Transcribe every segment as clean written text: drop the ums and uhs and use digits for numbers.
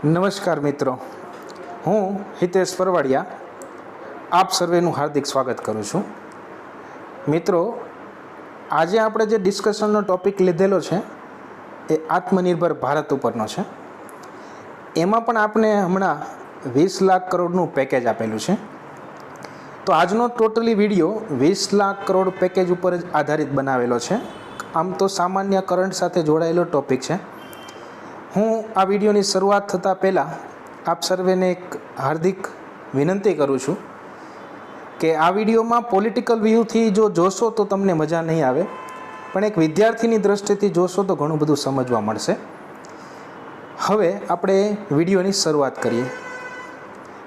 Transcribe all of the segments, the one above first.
નમસ્કાર મિત્રો, હું હિતેશ પરવાડિયા આપ સર્વેનું હાર્દિક સ્વાગત કરું છું. મિત્રો, આજે આપણે જે ડિસ્કશનનો ટૉપિક લીધેલો છે એ આત્મનિર્ભર ભારત ઉપરનો છે. એમાં પણ આપણે હમણાં 20 લાખ કરોડનું પેકેજ આપેલું છે. તો આજનો totally video 20 lakh crore package ઉપર જ આધારિત બનાવેલો છે. આમ તો સામાન્ય કરંટ સાથે જોડાયેલો ટૉપિક છે. હું આ વિડીયોની શરૂઆત થતાં પહેલાં આપ સર્વેને એક હાર્દિક વિનંતી કરું છું કે આ વિડીયોમાં પોલિટિકલ વ્યૂથી જો જોશો તો તમને મજા નહીં આવે, પણ એક વિદ્યાર્થીની દૃષ્ટિથી જોશો તો ઘણું બધું સમજવા મળશે. હવે આપણે વિડીયોની શરૂઆત કરીએ.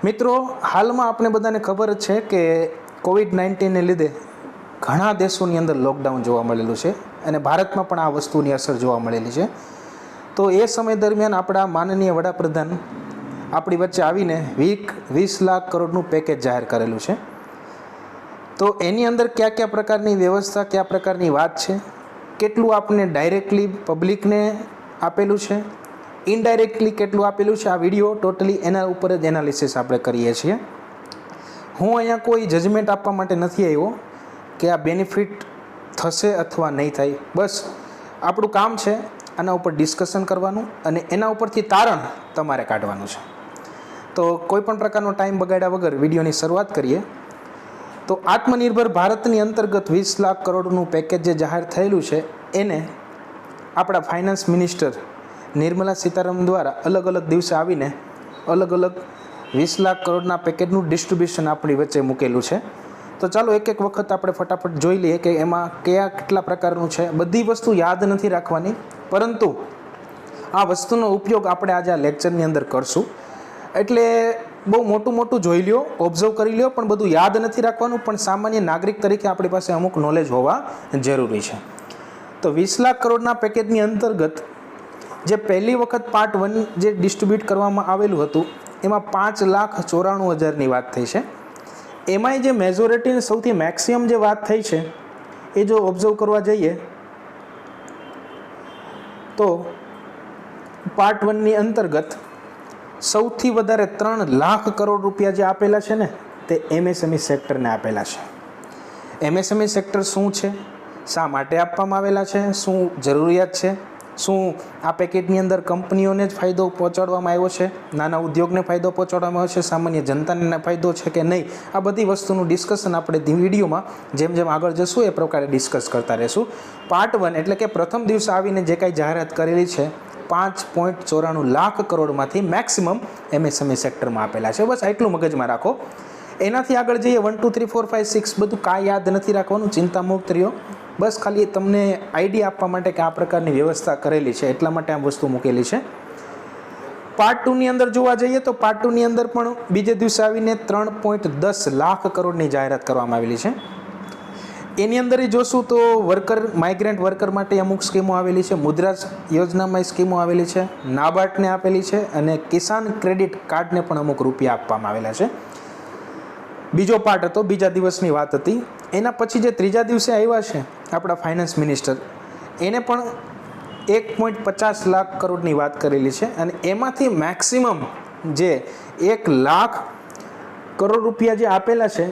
મિત્રો, હાલમાં આપણે બધાને ખબર જ છે કે કોવિડ-19ને લીધે ઘણા દેશોની અંદર લોકડાઉન જોવા મળેલું છે અને ભારતમાં પણ આ વસ્તુની અસર જોવા મળેલી છે. તો એ સમય દરમિયાન આપણા માનનીય વડાપ્રધાન આપણી વચ્ચે આવીને 20 લાખ કરોડનું પેકેજ જાહેર કરેલું છે. તો એની અંદર કયા કયા પ્રકારની વ્યવસ્થા, કયા પ્રકારની વાત છે, કેટલું આપણને ડાયરેક્ટલી પબ્લિકને આપેલું છે, ઇનડાયરેક્ટલી કેટલું આપેલું છે, આ વિડીયો ટોટલી એના ઉપર જ એનાલિસિસ આપણે કરીએ છીએ. હું અહીંયા કોઈ જજમેન્ટ આપવા માટે નથી આવ્યો કે આ બેનિફિટ થશે અથવા નહીં થાય. બસ આપણું કામ છે આના ઉપર ડિસ્કશન કરવાનું અને એના ઉપરથી તારણ તમારે કાઢવાનું છે. તો કોઈ પણ પ્રકારનો ટાઈમ બગાડ્યા વગર વિડીયોની શરૂઆત કરીએ. તો આત્મનિર્ભર ભારતની અંતર્ગત 20 લાખ કરોડનું પેકેજ જે જાહેર થયેલું છે એને આપણા ફાઇનાન્સ મિનિસ્ટર નિર્મલા સીતારામન દ્વારા અલગ અલગ દિવસે આવીને અલગ અલગ 20 લાખ કરોડના પેકેજનું ડિસ્ટ્રીબ્યુશન આપણી વચ્ચે મૂકેલું છે. તો ચાલો એક એક વખત આપણે ફટાફટ જોઈ લઈએ કે એમાં કયા કેટલા પ્રકારનું છે. બધી વસ્તુ યાદ નથી રાખવાની, પરંતુ આ વસ્તુનો ઉપયોગ આપણે આજે આ લેક્ચરની અંદર કરશું. એટલે બહુ મોટું જોઈ લ્યો, ઓબ્ઝર્વ કરી લ્યો, પણ બધું યાદ નથી રાખવાનું. પણ સામાન્ય નાગરિક તરીકે આપણી પાસે અમુક નોલેજ હોવા જરૂરી છે. તો 20 લાખ કરોડના પેકેજની અંતર્ગત જે પહેલી વખત પાર્ટ 1 જે ડિસ્ટ્રીબ્યુટ કરવામાં આવેલું હતું એમાં 5,94,000ની વાત થઈ છે. એમાંય જે મેજોરિટીની સૌથી મેક્સિમમ જે વાત થઈ છે એ જો ઓબ્ઝર્વ કરવા જઈએ તો પાર્ટ 1ની અંતર્ગત સૌથી વધારે 3 લાખ કરોડ રૂપિયા જે આપેલા છે ને તે એમએસએમઈ સેક્ટરને આપેલા છે. એમએસએમઈ સેક્ટર શું છે, શા માટે આપવામાં આવેલા છે, શું જરૂરિયાત છે, શું આ પેકેજની અંદર કંપનીઓને જ ફાયદો પહોંચાડવામાં આવ્યો છે, નાના ઉદ્યોગને ફાયદો પહોંચાડવામાં આવ્યો છે, સામાન્ય જનતાને ફાયદો છે કે નહીં, આ બધી વસ્તુનું ડિસ્કશન આપણે વિડીયોમાં જેમ જેમ આગળ જશું એ પ્રકારે ડિસ્કસ કરતા રહીશું. પાર્ટ 1 એટલે કે પ્રથમ દિવસે આવીને જે કાંઈ જાહેરાત કરેલી છે 5.94 લાખ કરોડમાંથી મેક્સિમમ એમએસએમઈ સેક્ટરમાં આપેલા છે. બસ આટલું મગજમાં રાખો. એનાથી આગળ જઈએ 1 2 3 4 5 6 બધું કાંઈ યાદ નથી રાખવાનું, ચિંતા મુક્ત રહ્યો. બસ ખાલી તમને આઈડિયા આપવા માટે કે આ પ્રકારની વ્યવસ્થા કરેલી છે એટલા માટે આ વસ્તુ મૂકેલી છે. પાર્ટ 2ની અંદર જોવા જઈએ તો પાર્ટ 2ની અંદર પણ બીજે દિવસે આવીને 3.10 લાખ કરોડની જાહેરાત કરવામાં આવેલી છે. એની અંદર જોશું તો માઇગ્રન્ટ વર્કર માટે અમુક સ્કીમો આવેલી છે, મુદ્રા યોજનામાં સ્કીમો આવેલી છે, નાબાર્ડને આપેલી છે અને કિસાન ક્રેડિટ કાર્ડને પણ અમુક રૂપિયા આપવામાં આવેલા છે. બીજો પાર્ટ હતો, બીજા દિવસની વાત હતી. એના પછી જે ત્રીજા દિવસે આવ્યા છે આપણા ફાઇનાન્સ મિનિસ્ટર, એને પણ 1.50 લાખ કરોડની વાત કરેલી છે અને એમાંથી મેક્સિમમ જે 1 લાખ કરોડ રૂપિયા જે આપેલા છે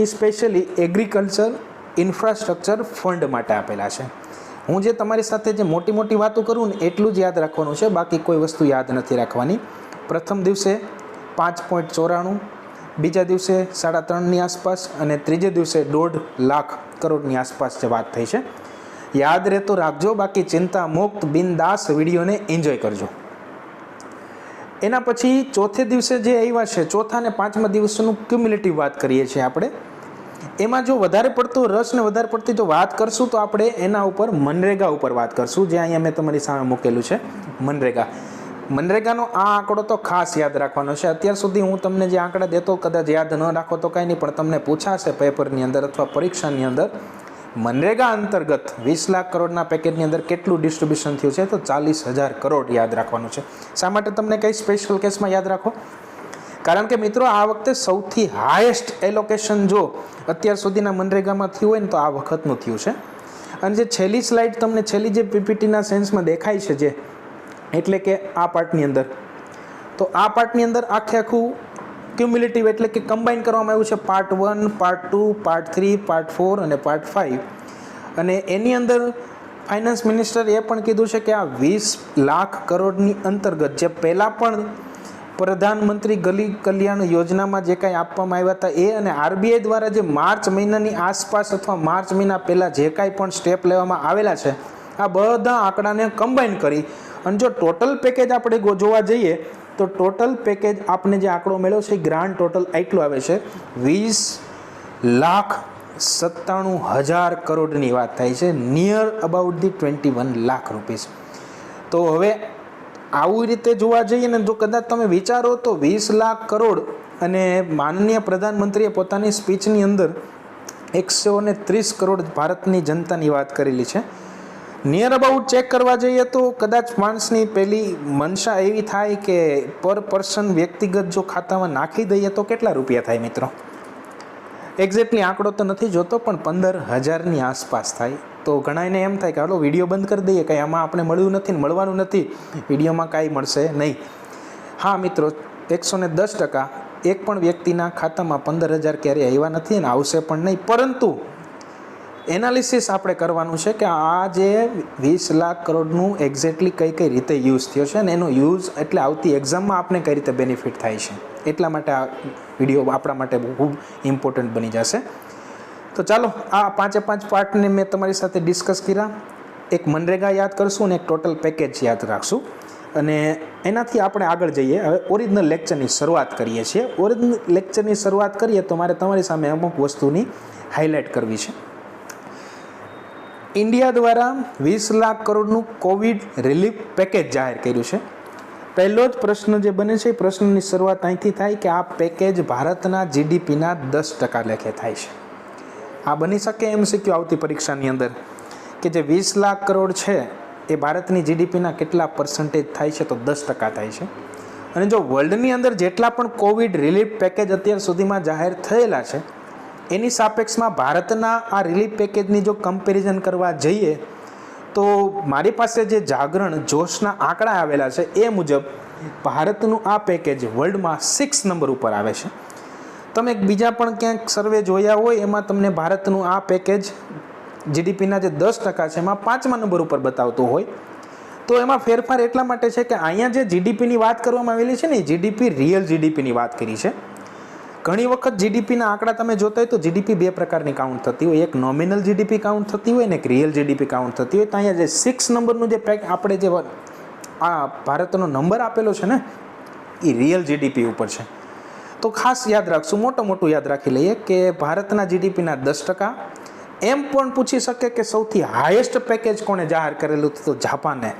એ સ્પેશિયલી એગ્રીકલ્ચર ઇન્ફ્રાસ્ટ્રક્ચર ફંડ માટે આપેલા છે. હું જે તમારી સાથે જે મોટી વાતો કરું ને એટલું જ યાદ રાખવાનું છે, બાકી કોઈ વસ્તુ યાદ નથી રાખવાની. પ્રથમ દિવસે 5.94, બીજા દિવસે 3.5ની આસપાસ અને ત્રીજે દિવસે 1.5 લાખ કરોડની આસપાસ જે વાત થઈ છે. યાદ રહેતો રાખજો, બાકી ચિંતા મુક્ત બિંદાસ વિડીયોને એન્જોય કરજો. એના પછી ચોથે દિવસે જે આવ્યા છે, ચોથા અને પાંચમા દિવસનું ક્યુમ્યુલેટિવ વાત કરીએ છીએ આપણે. એમાં જો વધારે પડતો રસ ને વધારે પડતી જો વાત કરશું તો આપણે એના ઉપર મનરેગા ઉપર વાત કરશું, જે અહીંયા મેં તમારી સામે મૂકેલું છે મનરેગાનો આ આંકડો તો ખાસ યાદ રાખવાનો છે. અત્યાર સુધી હું તમને જે આંકડા દેતો કદાચ યાદ ન રાખો તો કાંઈ નહીં, પણ તમને પૂછાશે પેપરની અંદર અથવા પરીક્ષાની અંદર મનરેગા અંતર્ગત 20 લાખ કરોડના પેકેજની અંદર કેટલું ડિસ્ટ્રીબ્યુશન થયું છે, તો 40,000 કરોડ યાદ રાખવાનું છે. શા માટે તમને કઈ સ્પેશિયલ કેસમાં યાદ રાખો? કારણ કે મિત્રો આ વખતે સૌથી હાઈએસ્ટ એલોકેશન જો અત્યાર સુધીના મનરેગામાં થયું હોય ને તો આ વખતનું થયું છે. અને જે છેલ્લી સ્લાઇડ તમને છેલ્લી જે પીપીટીના સેન્સમાં દેખાય છે જે, એટલે કે આ પાર્ટની અંદર તો આ પાર્ટની અંદર આખું ક્યુમ્યુલેટિવ એટલે કે કમ્બાઈન કરવામાં આવ્યું છે પાર્ટ 1, પાર્ટ 2, પાર્ટ 3, પાર્ટ 4 અને પાર્ટ 5. અને એની અંદર ફાઇનાન્સ મિનિસ્ટરે એ પણ કીધું છે કે આ 20 લાખ કરોડની અંતર્ગત જે પહેલાં પણ પ્રધાનમંત્રી ગરીબ કલ્યાણ યોજનામાં જે કાંઈ આપવામાં આવ્યા હતા એ અને આરબીઆઈ દ્વારા જે માર્ચ મહિનાની આસપાસ અથવા માર્ચ મહિના પહેલાં જે કાંઈ પણ સ્ટેપ લેવામાં આવેલા છે આ બધા આંકડાને કમ્બાઈન કરી અને જો ટોટલ પેકેજ આપણે જોવા જઈએ તો ટોટલ પેકેજ આપણે જે આંકડો મળ્યો છે ગ્રાન્ડ ટોટલ આટલું આવે છે 20,97,000 કરોડની વાત થાય છે, near about the 21 lakh rupees. તો હવે આવી રીતે જોવા જઈએ ને જો કદાચ તમે વિચારો તો 20 લાખ કરોડ અને માનનીય પ્રધાનમંત્રીએ પોતાની સ્પીચની અંદર 130 કરોડ ભારતની જનતાની વાત કરેલી છે. નિયર અબાઉટ ચેક કરવા જઈએ તો કદાચ માણસની પહેલી મનસા એવી થાય કે પર પર્સન વ્યક્તિગત જો ખાતામાં નાખી દઈએ તો કેટલા રૂપિયા થાય મિત્રો? એક્ઝેક્ટલી આંકડો તો નથી જોતો પણ 15,000ની આસપાસ થાય. તો ઘણાને એમ થાય કે હાલો વિડીયો બંધ કરી દઈએ, કંઈ આમાં આપણે મળ્યું નથી ને મળવાનું નથી, વિડીયોમાં કાંઈ મળશે નહીં. હા મિત્રો, 110% એક પણ વ્યક્તિના ખાતામાં 15,000 ક્યારેય આવ્યા નથી અને આવશે પણ નહીં. પરંતુ એનાલિસિસ આપણે કરવાનું છે કે આ જે 20 લાખ કરોડનું એક્ઝેક્ટલી કઈ કઈ રીતે યુઝ થયો છે અને એનો યુઝ એટલે આવતી એક્ઝામમાં આપણે કઈ રીતે બેનિફિટ થાય છે. એટલા માટે આ વિડીયો આપણા માટે ખૂબ ઇમ્પોર્ટન્ટ બની જશે. તો ચાલો આ 5 પાર્ટને મેં તમારી સાથે ડિસ્કસ કર્યા. એક મનરેગા યાદ કરશું અને એક ટોટલ પેકેજ યાદ રાખશું અને એનાથી આપણે આગળ જઈએ. હવે ઓરિજિનલ લેક્ચરની શરૂઆત કરીએ છીએ. ઓરિજિનલ લેક્ચરની શરૂઆત કરીએ તો મારે તમારી સામે અમુક વસ્તુની હાઇલાઇટ કરવી છે. ઇન્ડિયા દ્વારા 20 લાખ કરોડનું કોવિડ રિલીફ પેકેજ જાહેર કર્યું છે. પહેલો જ પ્રશ્ન જે બને છે એ પ્રશ્નની શરૂઆત અહીંથી થાય કે આ પેકેજ ભારતના જીડીપીના 10% લેખે થાય છે. આ બની શકે MCQ આવતી પરીક્ષાની અંદર કે જે 20 લાખ કરોડ છે એ ભારતની જીડીપીના કેટલા પર્સન્ટેજ થાય છે? તો 10% થાય છે. અને જો વર્લ્ડની અંદર જેટલા પણ કોવિડ રિલીફ પેકેજ અત્યાર સુધીમાં જાહેર થયેલા છે એની સાપેક્ષમાં ભારતના આ રિલીફ પેકેજની જો કમ્પેરિઝન કરવા જઈએ તો મારી પાસે જે જાગરણ જોશના આંકડા આવેલા છે એ મુજબ ભારતનું આ પેકેજ વર્લ્ડમાં 6 નંબર ઉપર આવે છે. તમે બીજા પણ ક્યાંક સર્વે જોયા હોય એમાં તમને ભારતનું આ પેકેજ જીડીપીના જે 10% છે એમાં 5મા નંબર ઉપર બતાવતું હોય. તો એમાં ફેરફાર એટલા માટે છે કે અહીંયા જે જીડીપીની વાત કરવામાં આવેલી છે ને એ જીડીપી રિયલ જીડીપીની વાત કરી છે. ઘણી વખત જીડીપીના આંકડા તમે જોતા હોય તો જીડીપી 2 પ્રકારની કાઉન્ટ થતી હોય, એક નોમિનલ જીડીપી કાઉન્ટ થતી હોય ને એક રિયલ જીડીપી કાઉન્ટ થતી હોય. તો અહીંયા જે 6 નંબરનું જે આપણે જે આ ભારતનો નંબર આપેલો છે ને એ રિયલ જીડીપી ઉપર છે. તો ખાસ યાદ રાખશું, મોટું યાદ રાખી લઈએ કે ભારતના જીડીપીના 10%. એમ પણ પૂછી શકે કે સૌથી હાઈએસ્ટ પેકેજ કોણે જાહેર કરેલું તો જાપાને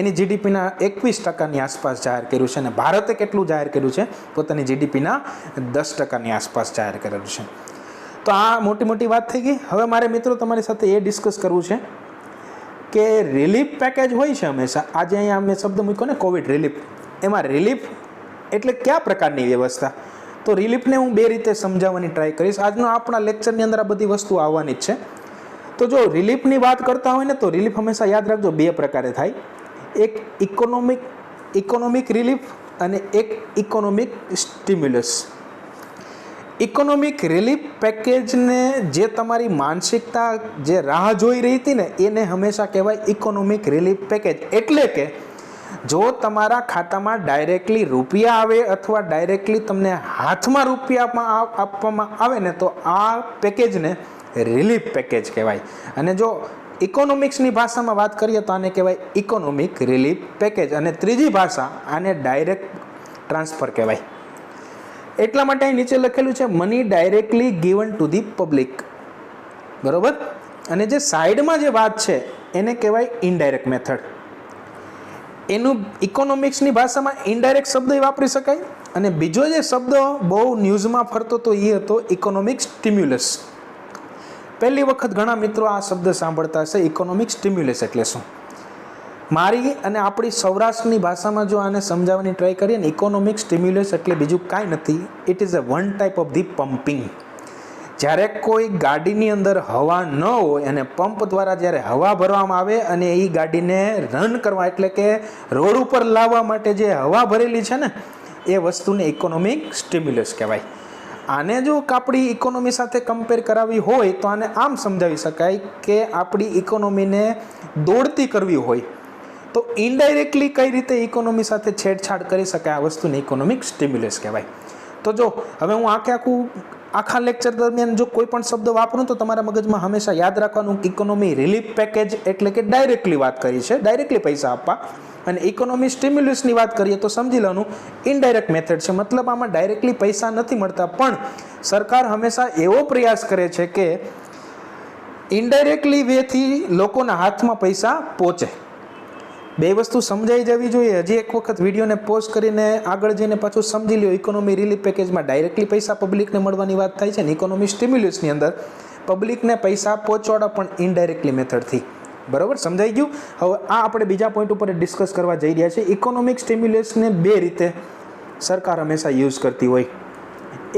એની જીડીપીના 21%ની આસપાસ જાહેર કર્યું છે અને ભારતે કેટલું જાહેર કર્યું છે? પોતાની જીડીપીના 10%ની આસપાસ જાહેર કરેલું છે. તો આ મોટી વાત થઈ ગઈ. હવે મારે મિત્રો તમારી સાથે એ ડિસ્કસ કરવું છે કે રિલીફ પેકેજ હોય છે હંમેશા. આજે અહીંયા મેં શબ્દ મૂક્યો ને કોવિડ રિલીફ, એમાં રિલીફ એટલે કયા પ્રકારની વ્યવસ્થા? તો રિલીફને હું 2 રીતે સમજાવવાની ટ્રાય કરીશ. આજનો આપણા લેક્ચરની અંદર આ બધી વસ્તુ આવવાની જ છે. તો જો રિલીફની વાત કરતા હોય ને તો રિલીફ હંમેશા યાદ રાખજો 2 પ્રકારે થાય. એક ઇકોનોમિક રિલીફ અને એક ઇકોનોમિક સ્ટિમ્યુલસ. ઇકોનોમિક રિલીફ પેકેજને જે તમારી માનસિકતા જે રાહ જોઈ રહી હતી ને એને હંમેશા કહેવાય ઇકોનોમિક રિલીફ પેકેજ. એટલે કે જો તમારા ખાતામાં ડાયરેક્ટલી રૂપિયા આવે અથવા ડાયરેક્ટલી તમને હાથમાં રૂપિયા આપવામાં આવે ને તો આ પેકેજને રિલીફ પેકેજ કહેવાય. અને જો ઇકોનોમિક્સની ભાષામાં વાત કરીએ તો આને કહેવાય ઇકોનોમિક રિલીફ પેકેજ. અને ત્રીજી ભાષા આને ડાયરેક્ટ ટ્રાન્સફર કહેવાય. એટલા માટે અહીં નીચે લખેલું છે money directly given to the public, બરોબર. અને જે સાઈડમાં જે વાત છે એને કહેવાય ઇનડાયરેક્ટ મેથડ. એનું ઇકોનોમિક્સની ભાષામાં ઇનડાયરેક્ટ શબ્દ વાપરી શકાય. અને બીજો જે શબ્દ બહુ ન્યૂઝમાં ફરતો તો એ હતો ઇકોનોમિક સ્ટિમ્યુલસ. પહેલી વખત ઘણા મિત્રો આ શબ્દ સાંભળતા હશે, ઇકોનોમિક સ્ટિમ્યુલસ એટલે શું? મારી અને આપણી સૌરાષ્ટ્રની ભાષામાં જો આને સમજાવવાની ટ્રાય કરીએ ને, ઇકોનોમિક સ્ટિમ્યુલસ એટલે બીજું કાંઈ નથી, it is a one type of the pumping. જ્યારે કોઈ ગાડીની અંદર હવા ન હોય અને પંપ દ્વારા જ્યારે હવા ભરવામાં આવે અને એ ગાડીને રન કરવા એટલે કે રોડ ઉપર લાવવા માટે જે હવા ભરેલી છે ને એ વસ્તુને ઇકોનોમિક સ્ટિમ્યુલસ કહેવાય. આને જો આપણી ઇકોનોમી સાથે કમ્પેર કરાવી હોય તો આને આમ સમજાવી શકાય કે આપણી ઇકોનોમીને દોડતી કરવી હોય તો ઇનડાયરેક્ટલી કઈ રીતે ઇકોનોમી સાથે છેડછાડ કરી શકાય આ વસ્તુને ઇકોનોમિક સ્ટિમ્યુલસ કહેવાય. તો જો હવે હું આખા લેક્ચર દરમિયાન જો કોઈ પણ શબ્દ વાપરું તો તમારા મગજમાં હંમેશા યાદ રાખવાનું ઇકોનોમી રિલીફ પેકેજ એટલે કે ડાયરેક્ટલી વાત કરી છે, ડાયરેક્ટલી પૈસા આપવા, અને ઇકોનોમી સ્ટિમ્યુલસની વાત કરીએ તો સમજી લેવાનું ઇનડાયરેક્ટ મેથડ છે. મતલબ આમાં ડાયરેક્ટલી પૈસા નથી મળતા, પણ સરકાર હંમેશા એવો પ્રયાસ કરે છે કે ઇનડાયરેક્ટલી વેથી લોકોના હાથમાં પૈસા પહોંચે. બે વસ્તુ સમજાઈ જવી જોઈએ. હજી એક વખત વિડીયોને પોઝ કરીને આગળ જઈને પાછું સમજી લ્યો. ઇકોનોમી રિલીફ પેકેજમાં ડાયરેક્ટલી પૈસા પબ્લિકને મળવાની વાત થાય છે ને ઇકોનોમી સ્ટિમ્યુલસની અંદર પબ્લિકને પૈસા પહોંચાડવા પણ ઇનડાયરેક્ટલી મેથડથી. બરાબર, સમજાઈ ગયું? હવે આ આપણે બીજા પોઈન્ટ ઉપર ડિસ્કસ કરવા જઈ રહ્યા છીએ. ઇકોનોમિક સ્ટિમ્યુલસને બે રીતે સરકાર હંમેશા યુઝ કરતી હોય.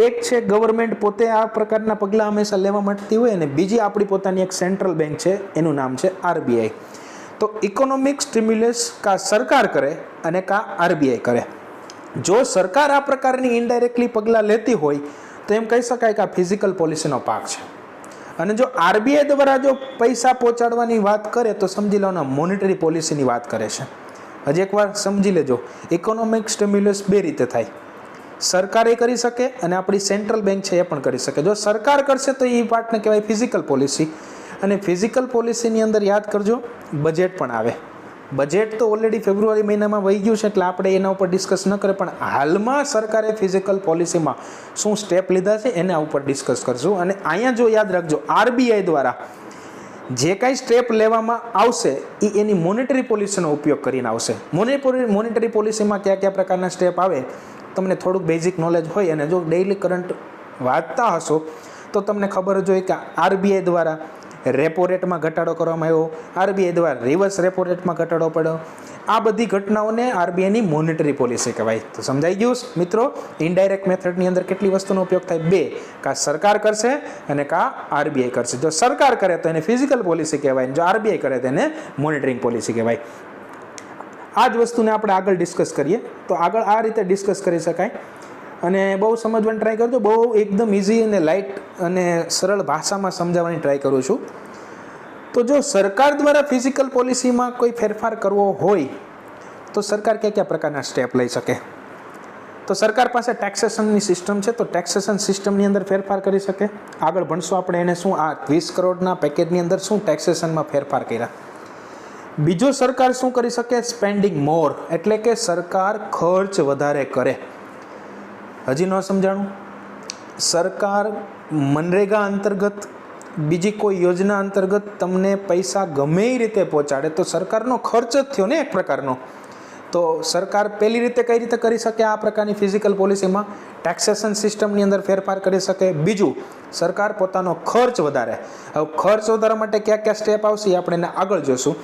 એક છે ગવર્મેન્ટ પોતે આ પ્રકારના પગલાં હંમેશા લેવા માંગતી હોય, અને બીજી આપણી પોતાની એક સેન્ટ્રલ બેંક છે, એનું નામ છે RBI. તો ઇકોનોમિક સ્ટિમ્યુલસ કા સરકાર કરે અને કા RBI કરે. જો સરકાર આ પ્રકારની ઇનડાયરેક્ટલી પગલાં લેતી હોય તો એમ કહી શકાય કે આ ફિઝિકલ પોલિસીનો ભાગ છે. અને જો RBI દ્વારા જો પૈસા પહોંચાડવાની વાત કરે તો સમજી લો મોનેટરી પોલિસીની વાત કરે છે. હજી એકવાર સમજી લેજો, ઇકોનોમિક સ્ટિમ્યુલસ બે રીતે થાય. સરકાર એ કરી શકે અને આપણી સેન્ટ્રલ બેંક છે એ પણ કરી શકે. જો સરકાર કરશે તો એ પાર્ટને કહેવાય ફિઝિકલ પોલિસી, અને ફિઝિકલ પોલિસીની અંદર યાદ કરજો બજેટ પણ આવે. બજેટ તો ઓલરેડી ફેબ્રુઆરી મહિનામાં વહી ગયું છે એટલે આપણે એના ઉપર ડિસ્કસ ન કરીએ, પણ હાલમાં સરકારે ફિઝિકલ પોલિસીમાં શું સ્ટેપ લીધા છે એના ઉપર ડિસ્કસ કરશું. અને અહીંયા જો યાદ રાખજો RBI દ્વારા જે કાંઈ સ્ટેપ લેવામાં આવશે એ એની મોનેટરી પોલિસીનો ઉપયોગ કરીને આવશે. મોનેટરી પોલિસીમાં કયા કયા પ્રકારના સ્ટેપ આવે તમને થોડુંક બેઝિક નોલેજ હોય અને જો ડેઇલી કરંટ વાંચતા હશો તો તમને ખબર જ હોય કે RBI દ્વારા રેપો રેટમાં ઘટાડો કરવામાં આવ્યો, RBI દ્વારા રિવર્સ રેપો રેટમાં ઘટાડો પડ્યો. આ બધી ઘટનાઓને RBIની મોનેટરી પોલિસી કહેવાય. તો સમજાઈ ગયું મિત્રો? ઇનડાયરેક્ટ મેથડની અંદર કેટલી વસ્તુનો ઉપયોગ થાય? બે, કા સરકાર કરશે અને કા RBI કરશે. જો સરકાર કરે તો એને ફિઝિકલ પોલિસી કહેવાય, જો RBI કરે તો એને મોનિટરિંગ પોલિસી કહેવાય. આ જ વસ્તુને આપણે આગળ ડિસ્કસ કરીએ તો આગળ આ રીતે ડિસ્કસ કરી શકાય. અને બહુ સમજવાની ટ્રાય કરજો. બહુ એકદમ ઇઝી અને લાઇટ અને સરળ ભાષામાં સમજાવવાની ટ્રાય કરું છું. તો જો સરકાર દ્વારા ફિઝિકલ પોલિસીમાં કોઈ ફેરફાર કરવો હોય તો સરકાર કયા કયા પ્રકારના સ્ટેપ લઈ શકે? તો સરકાર પાસે ટેક્સેશનની સિસ્ટમ છે, તો ટેક્સેશન સિસ્ટમની અંદર ફેરફાર કરી શકે. આગળ ભણશું આપણે એને શું આ 20 કરોડના પેકેજની અંદર શું ટેક્સેશનમાં ફેરફાર કર્યા. બીજો સરકાર શું કરી શકે? સ્પેન્ડિંગ મોર, એટલે કે સરકાર ખર્ચ વધારે કરે. હજી ન સમજાણું? સરકાર મનરેગા અંતર્ગત બીજી કોઈ યોજના અંતર્ગત તમને પૈસા ગમે એ રીતે પહોંચાડે તો સરકારનો ખર્ચ જ થયો ને એક પ્રકારનો. તો સરકાર પહેલી રીતે કઈ રીતે કરી શકે આ પ્રકારની ફિઝિકલ પોલિસીમાં? ટેક્સેશન સિસ્ટમની અંદર ફેરફાર કરી શકે. બીજું, સરકાર પોતાનો ખર્ચ વધારે. હવે ખર્ચ વધારવા માટે કયા કયા સ્ટેપ આવશે એ આપણે એને આગળ જોશું.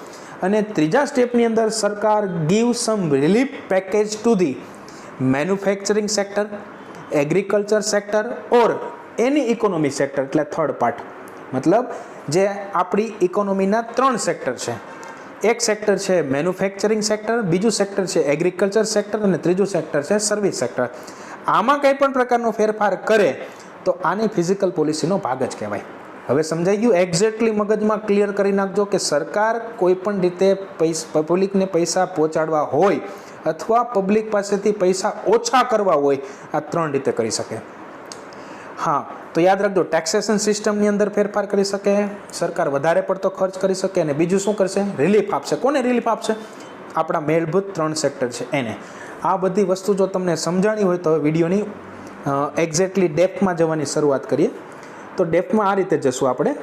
અને ત્રીજા સ્ટેપની અંદર સરકાર give sum relief package to the manufacturing sector, agriculture sector or any economy sector, એટલે થર્ડ પાર્ટ. મતલબ જે આપણી ઇકોનોમીના 3 સેક્ટર છે. એક સેક્ટર છે મેન્યુફેક્ચરિંગ સેક્ટર, બીજું સેક્ટર છે એગ્રીકલ્ચર સેક્ટર અને ત્રીજું સેક્ટર છે સર્વિસ સેક્ટર. આમાં કંઈ પણ પ્રકારનો ફેરફાર કરે તો આની ફિઝિકલ પોલિસીનો ભાગ જ કહેવાય. હવે સમજાઈ ગયું? એક્ઝેક્ટલી મગજમાં ક્લિયર કરી નાખજો કે સરકાર કોઈ પણ રીતે પબ્લિકને પૈસા પહોંચાડવા હોય અથવા પબ્લિક પાસેથી પૈસા ઓછા કરવા હોય આ 3 રીતે કરી શકે. હા, તો યાદ રાખજો, ટેક્સેશન સિસ્ટમની અંદર ફેરફાર કરી શકે, સરકાર વધારે પડતો ખર્ચ કરી શકે, અને બીજું શું કરશે? રિલીફ આપશે. કોને રિલીફ આપશે? આપણા મૂળભૂત 3 સેક્ટર છે એને. આ બધી વસ્તુ જો તમને સમજાણી હોય તો વિડીયોની એક્ઝેક્ટલી ડેપ્થમાં જવાની શરૂઆત કરીએ. તો ડેપ્થમાં આ રીતે જશું આપણે.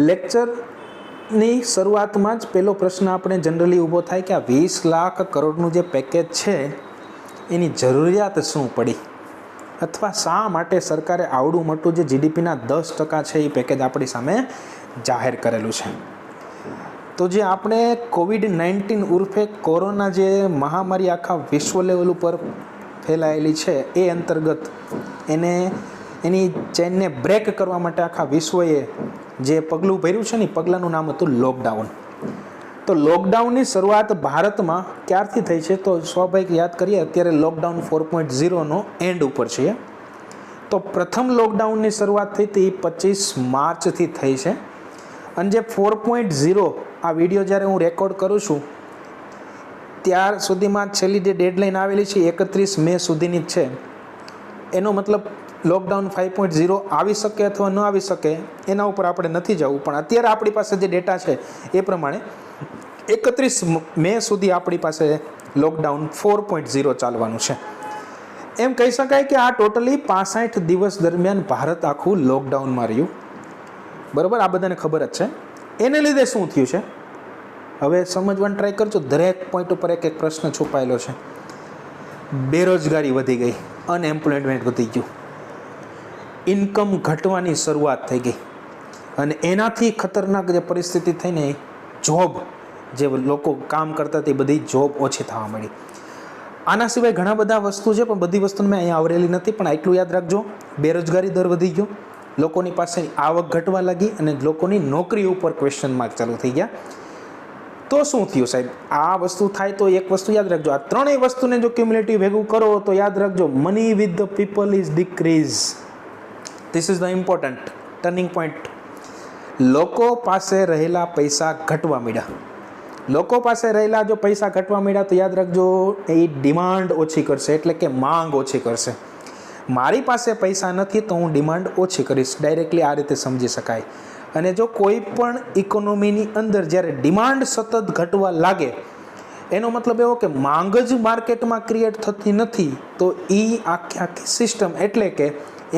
લેક્ચરની શરૂઆતમાં જ પહેલો પ્રશ્ન આપણે જનરલી ઊભો થાય કે આ 20 લાખ કરોડનું જે પેકેજ છે એની જરૂરિયાત શું પડી, અથવા શા માટે સરકારે આવડું મોટું જે GDPના 10% છે એ પેકેજ આપણી સામે જાહેર કરેલું છે. તો જે આપણે COVID-19 ઉર્ફે કોરોના જે મહામારી આખા વિશ્વ લેવલ ઉપર ફેલાયેલી છે એ અંતર્ગત એને એની ચેનને બ્રેક કરવા માટે આખા વિશ્વએ જે પગલું ભર્યું છે ને એ પગલાંનું નામ હતું લોકડાઉન. તો લોકડાઉનની શરૂઆત ભારતમાં ક્યારથી થઈ છે? તો સ્વાભાવિક યાદ કરીએ, અત્યારે લોકડાઉન 4.0નો એન્ડ ઉપર છીએ. તો પ્રથમ લોકડાઉનની શરૂઆત થઈ હતી 25 માર્ચથી થઈ છે. અને જે 4.0 આ વિડીયો જ્યારે હું રેકોર્ડ કરું છું ત્યાર સુધીમાં છેલ્લી જે ડેડલાઇન આવેલી છે 31 મે સુધીની જ છે. એનો મતલબ લોકડાઉન 5.0 આવી શકે અથવા ન આવી શકે એના ઉપર આપણે નથી જવું, પણ અત્યારે આપણી પાસે જે ડેટા છે એ પ્રમાણે 31 મે સુધી આપણી પાસે લોકડાઉન 4.0 ચાલવાનું છે. એમ કહી શકાય કે આ ટોટલી 65 દિવસ દરમિયાન ભારત આખું લોકડાઉનમાં રહ્યું. બરાબર, આ બધાને ખબર જ છે. એને લીધે શું થયું છે હવે સમજવાનું ટ્રાય કરજો. દરેક પોઈન્ટ ઉપર એક એક પ્રશ્ન છુપાયેલો છે. બેરોજગારી વધી ગઈ, અનએમ્પ્લોયમેન્ટ વધી ગયું, ઇન્કમ ઘટવાની શરૂઆત થઈ ગઈ, અને એનાથી ખતરનાક જે પરિસ્થિતિ થઈને જોબ, જે લોકો કામ કરતા તે બધી જોબ ઓછી થવા મળી. આના સિવાય ઘણા બધા વસ્તુ છે, પણ બધી વસ્તુ મેં અહીંયા આવરેલી નથી. પણ આટલું યાદ રાખજો, બેરોજગારી દર વધી ગયો, લોકોની પાસે આવક ઘટવા લાગી, અને લોકોની નોકરી ઉપર ક્વેશ્ચન માર્ક ચાલુ થઈ ગયા. તો શું થયું સાહેબ? આ વસ્તુ થાય તો એક વસ્તુ યાદ રાખજો, આ ત્રણેય વસ્તુને જો ક્યુમ્યુલેટિવ ભેગું કરો તો યાદ રાખજો, money with the people is decrease. This is the important turning point. લોકો પાસે રહેલા પૈસા ઘટવા માંડ્યા. લોકો પાસે રહેલા જો પૈસા ઘટવા માંડ્યા તો યાદ રાખજો, એ ડિમાન્ડ ઓછી કરશે, એટલે કે માંગ ઓછી કરશે. મારી પાસે પૈસા નથી તો હું ડિમાન્ડ ઓછી કરીશ. ડાયરેક્ટલી આ રીતે સમજી શકાય. અને જો કોઈ પણ ઇકોનોમીની અંદર જ્યારે ડિમાન્ડ સતત ઘટવા લાગે, એનો મતલબ એવો કે માંગ જ માર્કેટમાં ક્રિએટ થતી નથી, તો એ આખી સિસ્ટમ, એટલે કે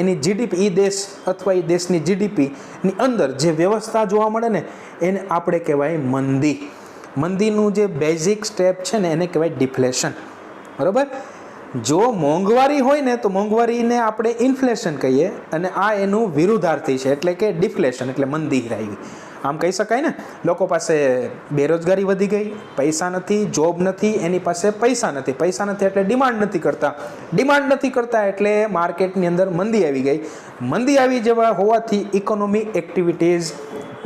એની જીડીપી, એ દેશ અથવા એ દેશની જીડીપીની અંદર જે વ્યવસ્થા જોવા મળે ને એને આપણે કહેવાય મંદી. મંદીનું જે બેઝિક સ્ટેપ છે ને એને કહેવાય ડિફ્લેશન. બરાબર? જો મોંઘવારી હોય ને તો મોંઘવારીને આપણે ઇન્ફ્લેશન કહીએ, અને આ એનું વિરુદ્ધાર્થી છે, એટલે કે ડિફ્લેશન, એટલે મંદી આવી. આમ કહી શકાય ને, લોકો પાસે બેરોજગારી વધી ગઈ, પૈસા નથી, જોબ નથી, એની પાસે પૈસા નથી, પૈસા નથી એટલે ડિમાન્ડ નથી કરતા, ડિમાન્ડ નથી કરતા એટલે માર્કેટની અંદર મંદી આવી ગઈ. મંદી આવી જવા હોવાથી ઇકોનોમી એક્ટિવિટીઝ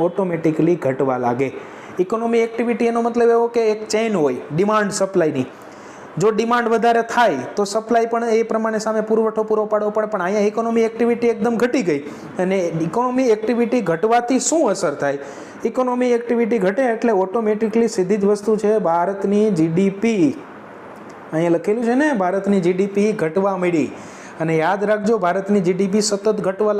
ઓટોમેટિકલી ઘટવા લાગે. ઇકોનોમી એક્ટિવિટી એનો મતલબ એવો કે એક ચેઇન હોય ડિમાન્ડ સપ્લાયની. જો ડિમાન્ડ વધારે થાય તો સપ્લાય પણ એ પ્રમાણે સામે પુરવઠો પૂરો પાડવો પડે. પણ અહીંયા ઇકોનોમી એક્ટિવિટી એકદમ ઘટી ગઈ, અને ઇકોનોમી એક્ટિવિટી ઘટવાથી શું અસર થાય? ઇકોનોમી એક્ટિવિટી ઘટે એટલે ઓટોમેટિકલી સીધી જ વસ્તુ છે, ભારતની જીડીપી, અહીંયા લખેલું છે ને, ભારતની જીડીપી ઘટવા માંડી. અને યાદ રાખજો, ભારતની જીડીપી સતત ઘટવા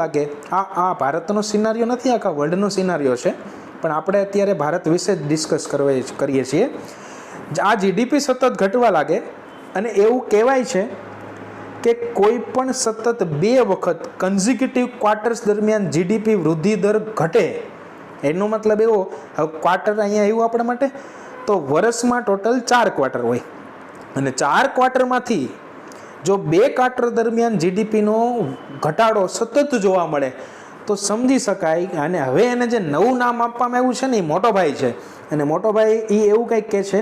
લાગે. આ ભારતનો સિનારીઓ નથી, આખા વર્લ્ડનો સિનારીઓ છે, પણ આપણે અત્યારે ભારત વિશે જ ડિસ્કસ કરીએ છીએ. આ જીડીપી સતત ઘટવા લાગે, અને એવું કહેવાય છે કે કોઈ પણ સતત 2 વખત કન્ઝિક્યુટિવ ક્વાર્ટર્સ દરમિયાન જીડીપી વૃદ્ધિ દર ઘટે. એનો મતલબ એવો, હવે ક્વાર્ટર અહીંયા આવ્યું આપણા માટે, તો વર્ષમાં ટોટલ 4 ક્વાર્ટર હોય, અને 4 ક્વાર્ટરમાંથી જો 2 ક્વાર્ટર દરમિયાન જીડીપીનો ઘટાડો સતત જોવા મળે તો સમજી શકાય. અને હવે એને જે નવું નામ આપવામાં આવ્યું છે ને એ મોટો ભાઈ છે. અને મોટો ભાઈ એ એવું કંઈક કહે છે